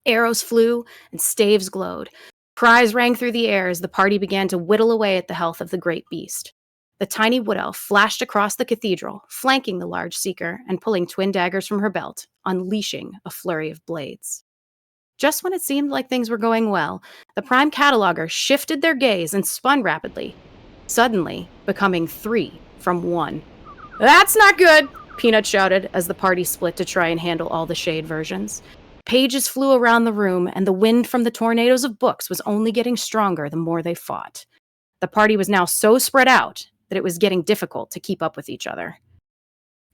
Arrows flew, and staves glowed. Cries rang through the air as the party began to whittle away at the health of the great beast. The tiny wood elf flashed across the cathedral, flanking the large seeker and pulling twin daggers from her belt, unleashing a flurry of blades. Just when it seemed like things were going well, the Prime Cataloger shifted their gaze and spun rapidly, suddenly becoming 3 from 1. That's not good, Peanut shouted as the party split to try and handle all the shade versions. Pages flew around the room, and the wind from the tornadoes of books was only getting stronger the more they fought. The party was now so spread out that it was getting difficult to keep up with each other.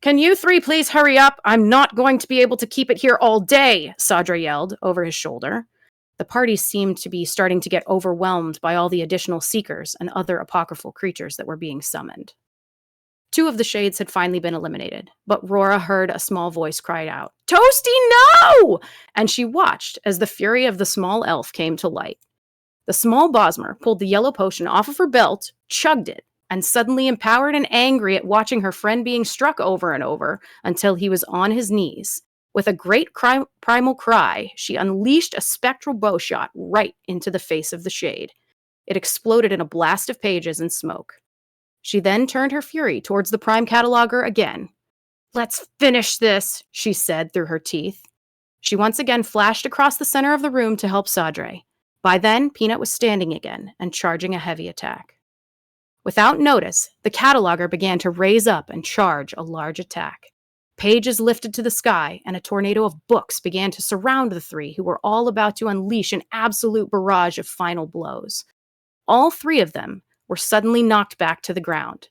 Can you 3 please hurry up? I'm not going to be able to keep it here all day, Sadre yelled over his shoulder. The party seemed to be starting to get overwhelmed by all the additional seekers and other apocryphal creatures that were being summoned. 2 of the shades had finally been eliminated, but Rora heard a small voice cry out, "Toasty, no!" And she watched as the fury of the small elf came to light. The small Bosmer pulled the yellow potion off of her belt, chugged it, and suddenly empowered and angry at watching her friend being struck over and over until he was on his knees. With a great primal cry, she unleashed a spectral bow shot right into the face of the shade. It exploded in a blast of pages and smoke. She then turned her fury towards the Prime Cataloger again. Let's finish this, she said through her teeth. She once again flashed across the center of the room to help Sadre. By then, Peanut was standing again and charging a heavy attack. Without notice, the cataloger began to raise up and charge a large attack. Pages lifted to the sky, and a tornado of books began to surround the 3 who were all about to unleash an absolute barrage of final blows. All 3 of them were suddenly knocked back to the ground.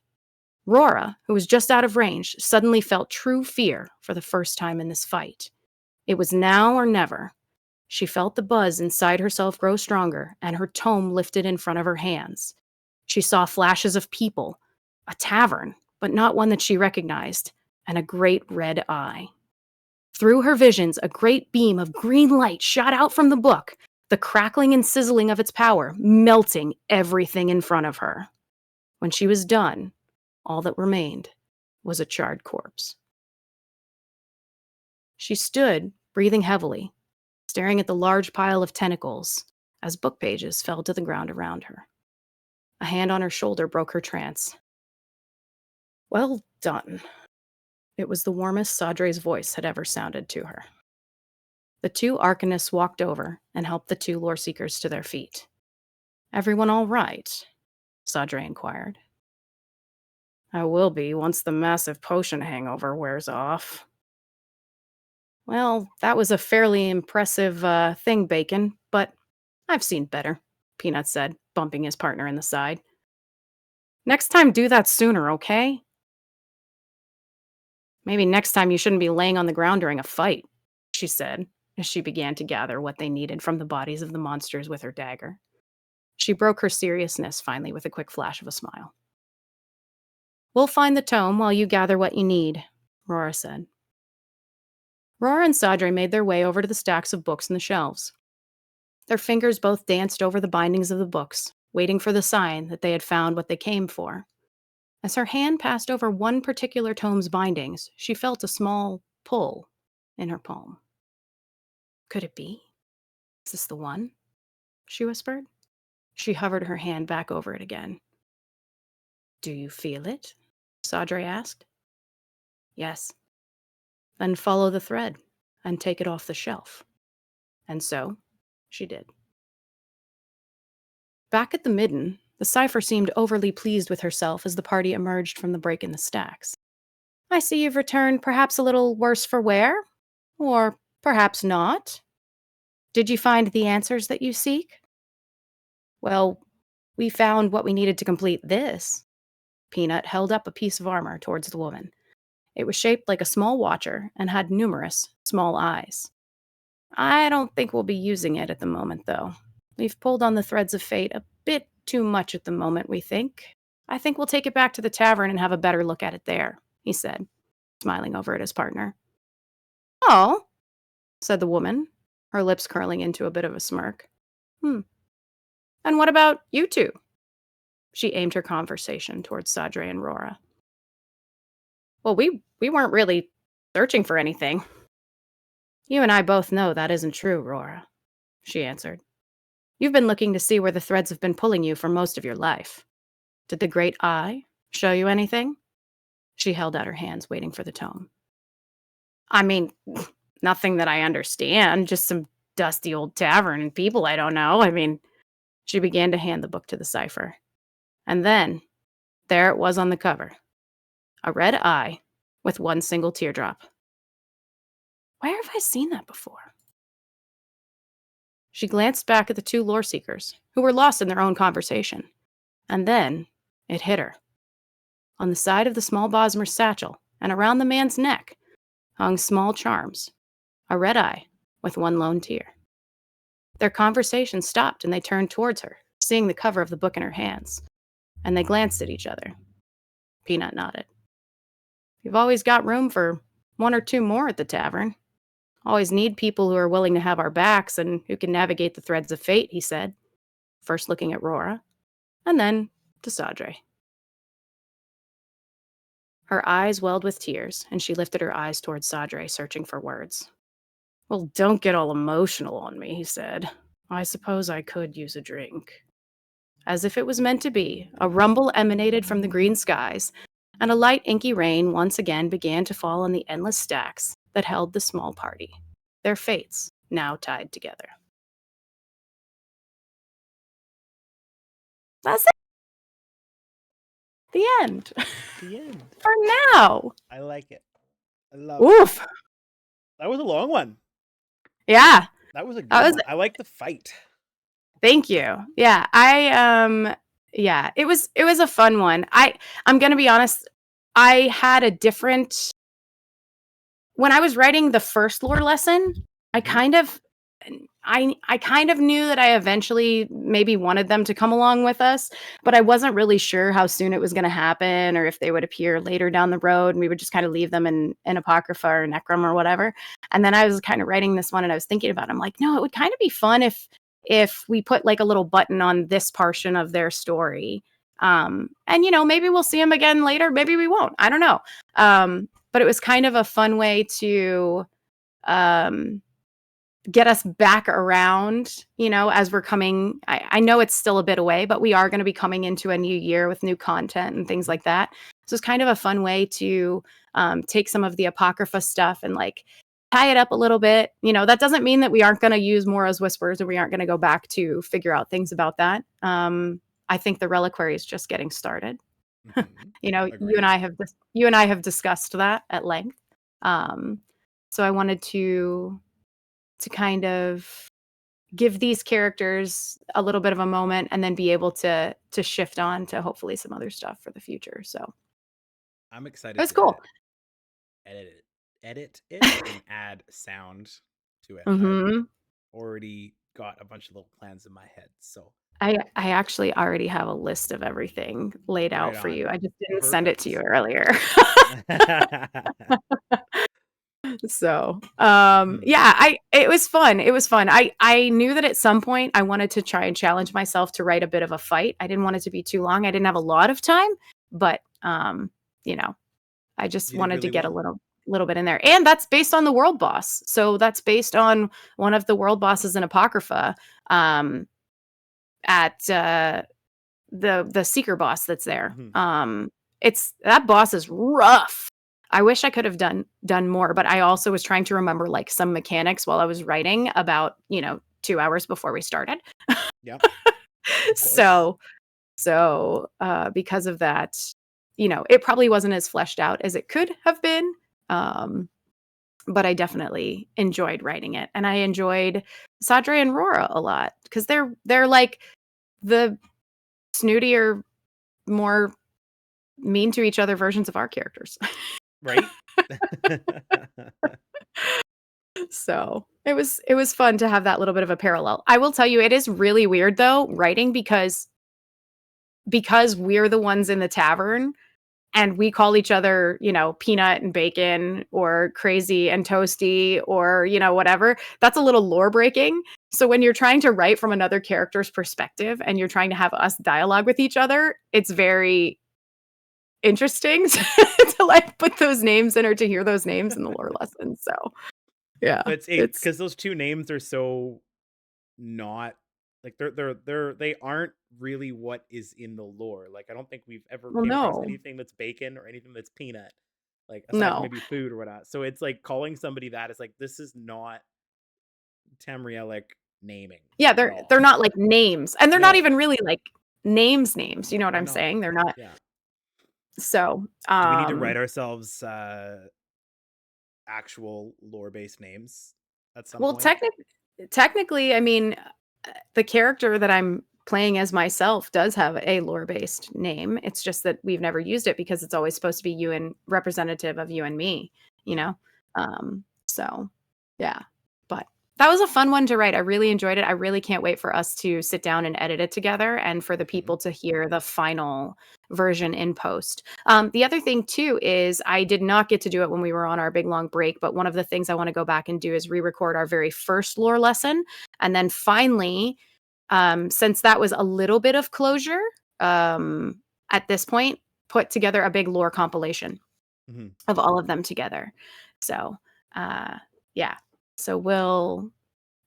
Rora, who was just out of range, suddenly felt true fear for the first time in this fight. It was now or never. She felt the buzz inside herself grow stronger, and her tome lifted in front of her hands. She saw flashes of people, a tavern, but not one that she recognized, and a great red eye. Through her visions, a great beam of green light shot out from the book, the crackling and sizzling of its power, melting everything in front of her. When she was done, all that remained was a charred corpse. She stood, breathing heavily, staring at the large pile of tentacles as book pages fell to the ground around her. A hand on her shoulder broke her trance. Well done. It was the warmest Sadre's voice had ever sounded to her. the two Arcanists walked over and helped the two Loreseekers to their feet. "Everyone all right?" Sadre inquired. "I will be once the massive potion hangover wears off." "Well, that was a fairly impressive thing, Bacon, but I've seen better," Peanut said, bumping his partner in the side. "Next time, do that sooner, okay? Maybe next time you shouldn't be laying on the ground during a fight," she said, as she began to gather what they needed from the bodies of the monsters with her dagger. She broke her seriousness finally with a quick flash of a smile. "We'll find the tome while you gather what you need," Rora said. Rora and Sadre made their way over to the stacks of books in the shelves. Their fingers both danced over the bindings of the books, waiting for the sign that they had found what they came for. As her hand passed over one particular tome's bindings, she felt a small pull in her palm. "Could it be? Is this the one?" she whispered. She hovered her hand back over it again. "Do you feel it?" Sadre asked. "Yes." "Then follow the thread and take it off the shelf." And so she did. Back at the midden, the cipher seemed overly pleased with herself as the party emerged from the break in the stacks. "I see you've returned perhaps a little worse for wear, or perhaps not. Did you find the answers that you seek?" "Well, we found what we needed to complete this." Peanut held up a piece of armor towards the woman. It was shaped like a small watcher and had numerous small eyes. "I don't think we'll be using it at the moment, though. We've pulled on the threads of fate a bit too much at the moment, we think. I think we'll take it back to the tavern and have a better look at it there," he said, smiling over at his partner. "Oh," said the woman, her lips curling into a bit of a smirk. And what about you two?" She aimed her conversation towards Sadre and Rora. "Well, we weren't really searching for anything." "You and I both know that isn't true, Rora," she answered. "You've been looking to see where the threads have been pulling you for most of your life. Did the great eye show you anything?" She held out her hands, waiting for the tome. "I mean, nothing that I understand, just some dusty old tavern and people I don't know. I mean," she began to hand the book to the cipher. And then, there it was on the cover. A red eye with one single teardrop. Where have I seen that before? She glanced back at the two Loreseekers, who were lost in their own conversation. And then, it hit her. On the side of the small Bosmer's satchel, and around the man's neck, hung small charms. A red eye with one lone tear. Their conversation stopped and they turned towards her, seeing the cover of the book in her hands. And they glanced at each other. Peanut nodded. "You've always got room for one or two more at the tavern. Always need people who are willing to have our backs and who can navigate the threads of fate," he said, first looking at Rora, and then to Sadre. Her eyes welled with tears, and she lifted her eyes towards Sadre, searching for words. "Well, don't get all emotional on me," he said. "I suppose I could use a drink." As if it was meant to be, a rumble emanated from the green skies, and a light inky rain once again began to fall on the endless stacks that held the small party, their fates now tied together. That's it. The end. The end. For now. I like it. I love it. Oof. That was a long one. Yeah. That was a good That was- one. I like the fight. Thank you. Yeah. Yeah, it was a fun one. I'm gonna be honest, I had a different when I was writing the first lore lesson, I kind of knew that I eventually maybe wanted them to come along with us, but I wasn't really sure how soon it was going to happen or if they would appear later down the road and we would just kind of leave them in Apocrypha or Necrom or whatever. And then I was kind of writing this one and I was thinking about it. I'm like, no, it would kind of be fun if we put like a little button on this portion of their story. And maybe we'll see them again later. Maybe we won't. I don't know. But it was kind of a fun way to get us back around, as we're coming. I know it's still a bit away, but we are going to be coming into a new year with new content and things like that. So it's kind of a fun way to take some of the Apocrypha stuff and like tie it up a little bit. That doesn't mean that we aren't going to use Mora's Whispers or we aren't going to go back to figure out things about that. I think the reliquary is just getting started. You and I have discussed that at length. So I wanted to kind of give these characters a little bit of a moment and then be able to shift on to hopefully some other stuff for the future. So I'm excited. That's cool. Edit it and add sound to it. I've already got a bunch of little plans in my head. So I actually already have a list of everything laid out for you. I just didn't send it to you earlier. So, it was fun. It was fun. I knew that at some point I wanted to try and challenge myself to write a bit of a fight. I didn't want it to be too long. I didn't have a lot of time, but I just wanted to get a little bit in there. And that's based on the world boss. So that's based on one of the world bosses in Apocrypha, at the seeker boss that's there. That boss is rough. I wish I could have done more, but I also was trying to remember like some mechanics while I was writing about 2 hours before we started. Yeah. So because of that, it probably wasn't as fleshed out as it could have been. But I definitely enjoyed writing it, and I enjoyed Sadre and Rora a lot because they're like the snootier, more mean to each other versions of our characters. Right. So it was fun to have that little bit of a parallel. I will tell you, it is really weird though, writing because we're the ones in the tavern and we call each other, peanut and bacon or crazy and toasty or, whatever. That's a little lore breaking. So when you're trying to write from another character's perspective and you're trying to have us dialogue with each other, it's very interesting to like put those names in or to hear those names in the lore lesson. So yeah, it's because those two names are so not like they aren't really what is in the lore. Like I don't think we've ever came across anything that's bacon or anything that's peanut, like aside from maybe food or whatnot. So it's like calling somebody that is like, this is not Tamrielic naming. Yeah, they're not like names, and they're not even really like names. You know what I'm saying? They're not. Yeah. So do we need to write ourselves actual lore-based names at some point? Technically, I mean, the character that I'm playing as myself does have a lore-based name. It's just that we've never used it because it's always supposed to be you and representative of you and me, so yeah. But that was a fun one to write. I really enjoyed it. I really can't wait for us to sit down and edit it together and for the people to hear the final version in post. The other thing too is I did not get to do it when we were on our big long break, but one of the things I want to go back and do is re-record our very first lore lesson. And then finally, since that was a little bit of closure, at this point, put together a big lore compilation of all of them together. So, yeah. So we'll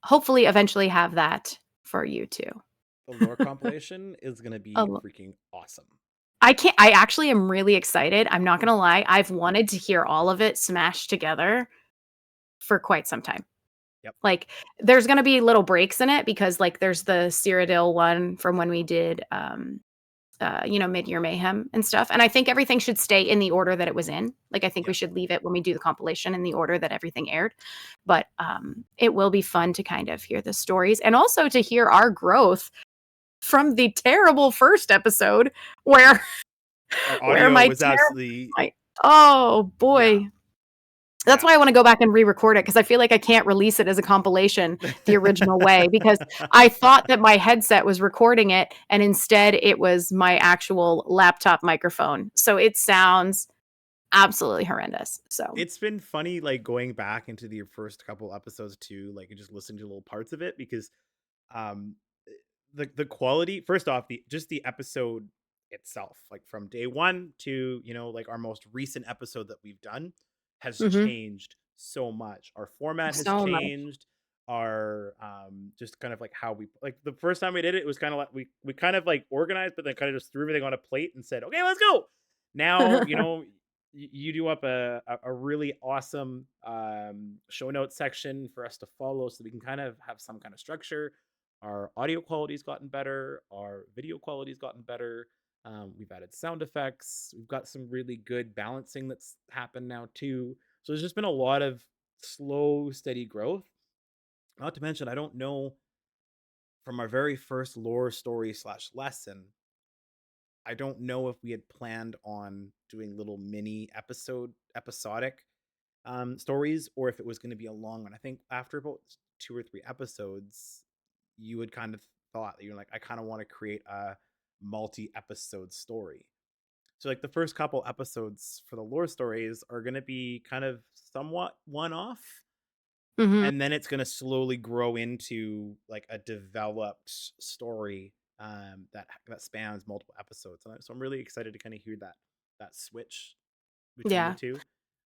hopefully eventually have that for you too. The lore compilation is going to be freaking awesome. I actually am really excited. I'm not going to lie. I've wanted to hear all of it smashed together for quite some time. Yep. Like there's going to be little breaks in it because like there's the Cyrodiil one from when we did, Mid-Year Mayhem and stuff. And I think everything should stay in the order that it was in. Like, I think we should leave it when we do the compilation in the order that everything aired. But it will be fun to kind of hear the stories and also to hear our growth from the terrible first episode where my was absolutely oh boy. Yeah. That's why I want to go back and re-record it because I feel like I can't release it as a compilation the original way because I thought that my headset was recording it and instead it was my actual laptop microphone. So it sounds absolutely horrendous. So it's been funny like going back into the first couple episodes too, like just listening to little parts of it because the quality, first off, the episode itself, like from day one to like our most recent episode that we've done has changed so much. Our format has changed. Our just kind of like how we like the first time we did it, it was kind of like we kind of like organized, but then kind of just threw everything on a plate and said, okay, let's go. Now you do up a really awesome show notes section for us to follow so we can kind of have some kind of structure. Our audio quality's gotten better. Our video quality's gotten better. We've added sound effects. We've got some really good balancing that's happened now too. So there's just been a lot of slow, steady growth. Not to mention, I don't know, from our very first lore story / lesson, I don't know if we had planned on doing little mini episodic stories, or if it was going to be a long one. I think after about 2 or 3 episodes, you had kind of thought that you're like, I kind of want to create a multi-episode story. So like the first couple episodes for the lore stories are going to be kind of somewhat one-off, Mhm. and then it's going to slowly grow into like a developed story that spans multiple episodes. So I'm really excited to kind of hear that switch between Yeah. the two.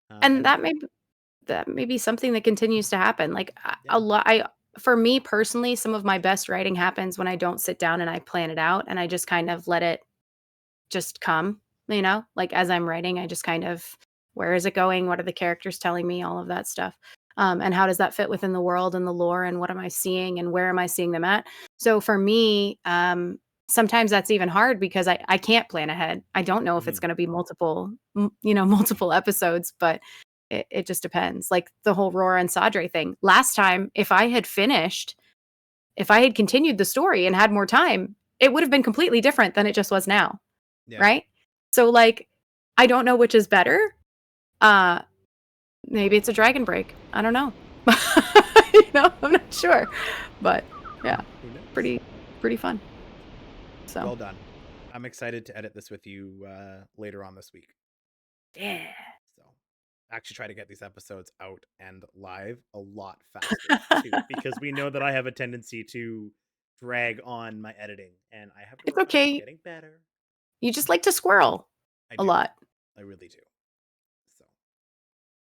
And that may be something that continues to happen. Like Yeah. a lot, for me personally, some of my best writing happens when I don't sit down and I plan it out and I just kind of let it just come, like as I'm writing, I just kind of, where is it going? What are the characters telling me? All of that stuff. And how does that fit within the world and the lore, and what am I seeing and where am I seeing them at? So for me, sometimes that's even hard because I can't plan ahead. I don't know if it's Mhm. going to be multiple episodes, but it just depends. Like the whole Rora and Sadre thing. Last time, if I had continued the story and had more time, it would have been completely different than it just was now. Yeah. Right? So like, I don't know which is better. Maybe it's a dragon break. I don't know. I'm not sure. But yeah, Who knows? pretty fun. So Well done. I'm excited to edit this with you later on this week. yeah. So actually try to get these episodes out and live a lot faster too, because we know that I have a tendency to drag on my editing, and I have to It's work on okay. getting better. You just like to squirrel I a do. lot. I really do. So,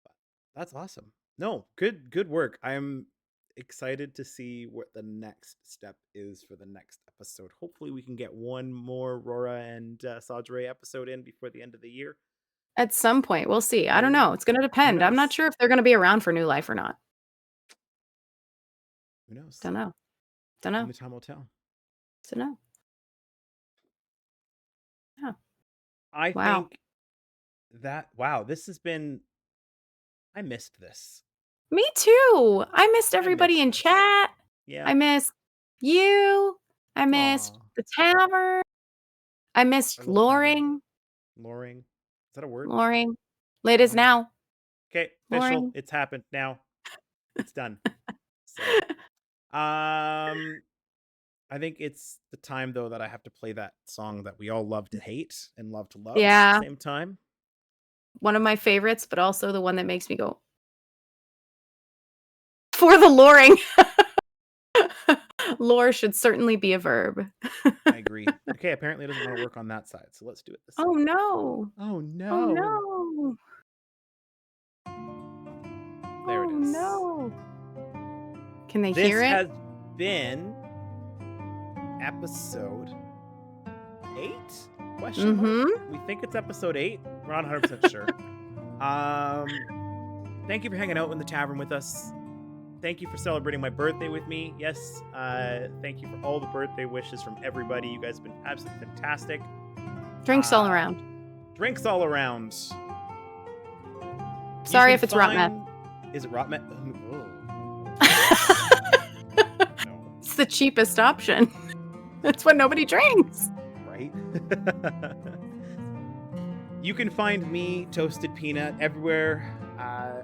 but that's awesome. No, good work. I'm excited to see what the next step is for the next episode. Hopefully we can get one more Rora and Sadre episode in before the end of the year. At some point, we'll see. I don't Maybe. know. It's going to depend. I'm not knows? sure if they're going to be around for New Life or not. Who knows? Don't know. Only time will tell. Don't know. Yeah. I Wow. think that this has been. I missed this. Me too. I missed everybody in this. chat. Yeah. I missed you. I missed Aw. the tavern. I missed Our little tavern. loring. Loring. Is that a word? Loring. It is Loring. now. Okay, official. Loring. It's happened now. It's done. So, I think it's the time though that I have to play that song that we all love to hate and love to love at Yeah. the same time. One of my favorites, but also the one that makes me go for the loring. Lore should certainly be a verb. I agree. Okay, apparently it doesn't want to work on that side, so let's do it this Oh side. no. Oh no. Oh no. There it Oh is. no. Can they This hear it? has been episode 8? Question mark? We think it's episode 8. We're not 100% sure. Thank you for hanging out in the tavern with us. Thank you for celebrating my birthday with me. Yes, thank you for all the birthday wishes from everybody. You guys have been absolutely fantastic. Drinks all around. Drinks all around. Sorry if it's rot meth. Is it rot meth? Oh. No. It's the cheapest option. That's what nobody drinks. Right? You can find me, Toasted Peanut, everywhere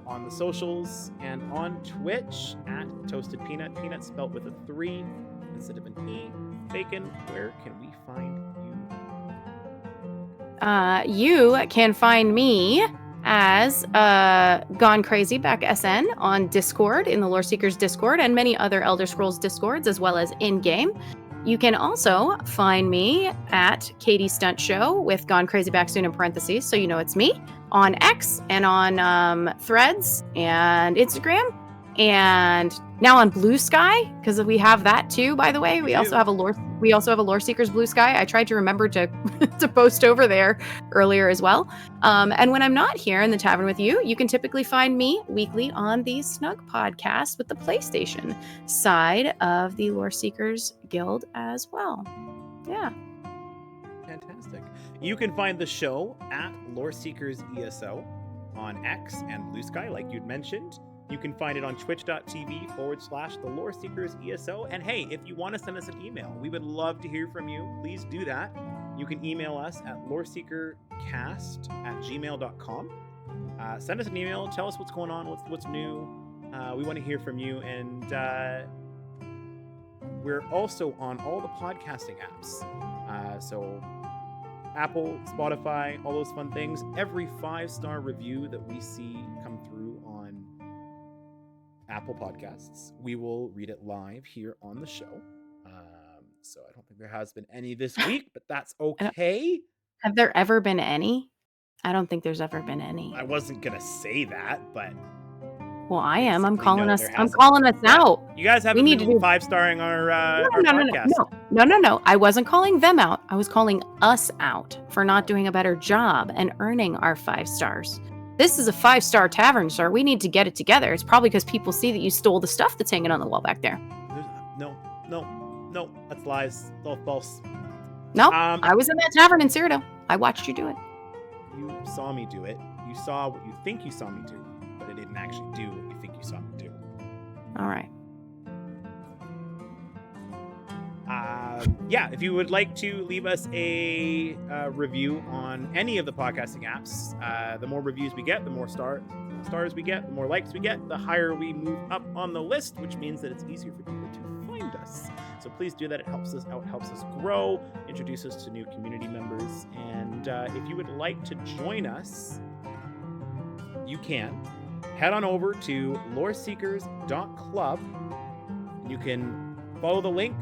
on the socials and on Twitch at Toasted Peanut. Peanut spelt with a 3 instead of an E. Bacon, where can we find you? You can find me as Gone Crazy Back SN on Discord, in the Loreseekers Discord, and many other Elder Scrolls Discords, as well as in-game. You can also find me at Katie Stunt Show with Gone Crazy Back Soon in parentheses, so you know it's me, on X and on Threads and Instagram. And now on Blue Sky, because we have that too, by the way. We also have a Loreseekers Blue Sky. I tried to remember to to post over there earlier as well. And when I'm not here in the tavern with you, you can typically find me weekly on the Snug podcast with the PlayStation side of the Loreseekers Guild as well. Yeah. Fantastic. You can find the show at Loreseekers ESO on X and Blue Sky, like you'd mentioned. You can find it on twitch.tv/the Loreseekers ESO. And hey, if you want to send us an email, we would love to hear from you. Please do that. You can email us at loreseekercast@gmail.com. Send us an email. Tell us what's going on, what's new. We want to hear from you. And we're also on all the podcasting apps. So Apple, Spotify, all those fun things. Every 5-star review that we see come through on Apple Podcasts, we will read it live here on the show. So I don't think there has been any this week, but that's okay. Have there ever been any? I don't think there's ever been any. I wasn't gonna say that, but well, I am. I'm basically, calling no, us. there I'm hasn't. calling us out. you guys haven't need been to do- 5-starring our podcast. No. I wasn't calling them out. I was calling us out for not doing a better job and earning our 5 stars. This is a 5-star tavern, sir. We need to get it together. It's probably because people see that you stole the stuff that's hanging on the wall back there. No, that's lies. It's all false. No, I was in that tavern in Cyrodiil. I watched you do it. You saw me do it. You saw what you think you saw me do, but I didn't actually do what you think you saw me do. All right. Yeah, if you would like to leave us a review on any of the podcasting apps, the more reviews we get, the more stars we get, the more likes we get, the higher we move up on the list, which means that it's easier for people to find us. So please do that. It helps us out, helps us grow, introduce us to new community members. And if you would like to join us, you can head on over to loreseekers.club. You can follow the link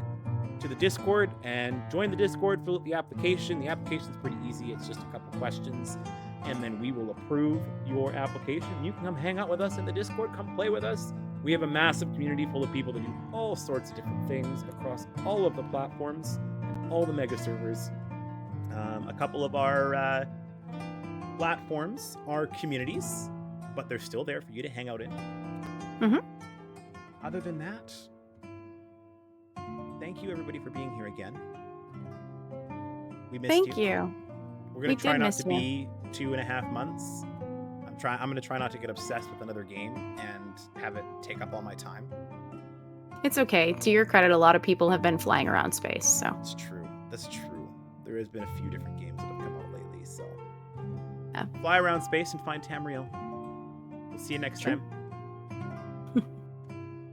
to the Discord and join the Discord, fill out the application. The application's pretty easy. It's just a couple questions, and then we will approve your application. You can come hang out with us in the Discord, come play with us. We have a massive community full of people that do all sorts of different things across all of the platforms and all the mega servers. A couple of our platforms are communities, but they're still there for you to hang out in. Mm-hmm. Other than that, thank you everybody for being here again. We missed Thank you. We're gonna We try did not miss to you. be 2.5 months. I'm gonna try not to get obsessed with another game and have it take up all my time. It's okay. To your credit, a lot of people have been flying around space, so. It's true. That's true. There has been a few different games that have come out lately, so Yeah. fly around space and find Tamriel. We'll see you next Sure. time.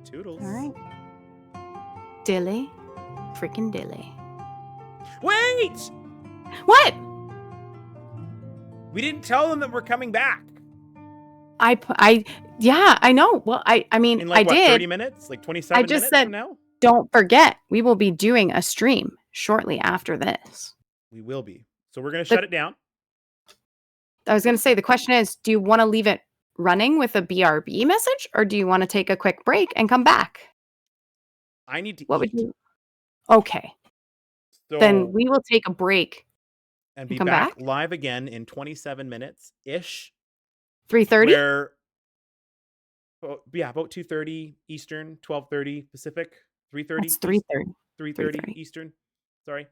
Toodles. All right. Dilly. Freaking dilly. Wait! What? We didn't tell them that we're coming back. Yeah, I know. Well, I mean, In like, I did. 30 minutes? Like 27 I just minutes said- from now? Don't forget, we will be doing a stream shortly after this. We will be. So we're going to But- shut it down. I was going to say, the question is, do you want to leave it running with a BRB message, or do you want to take a quick break and come back? I need to What eat. would you? Okay, So, then we will take a break. and be come back back? live again in 27 minutes-ish. 3:30. Where, about 2:30 Eastern, 12:30 Pacific, 3:30. It's 3:30. 3:30 3:30. Eastern. Sorry.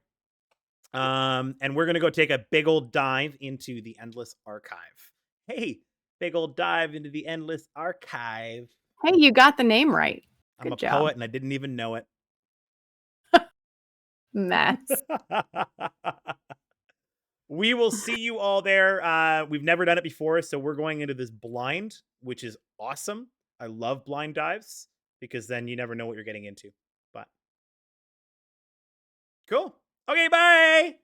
And we're gonna go take a big old dive into the Endless Archive. Hey, big old dive into the Endless Archive. Hey, you got the name right. I'm Good a job. poet and I didn't even know it. Maths. We will see you all there. We've never done it before, so we're going into this blind, which is awesome. I love blind dives because then you never know what you're getting into. But cool. Okay, bye.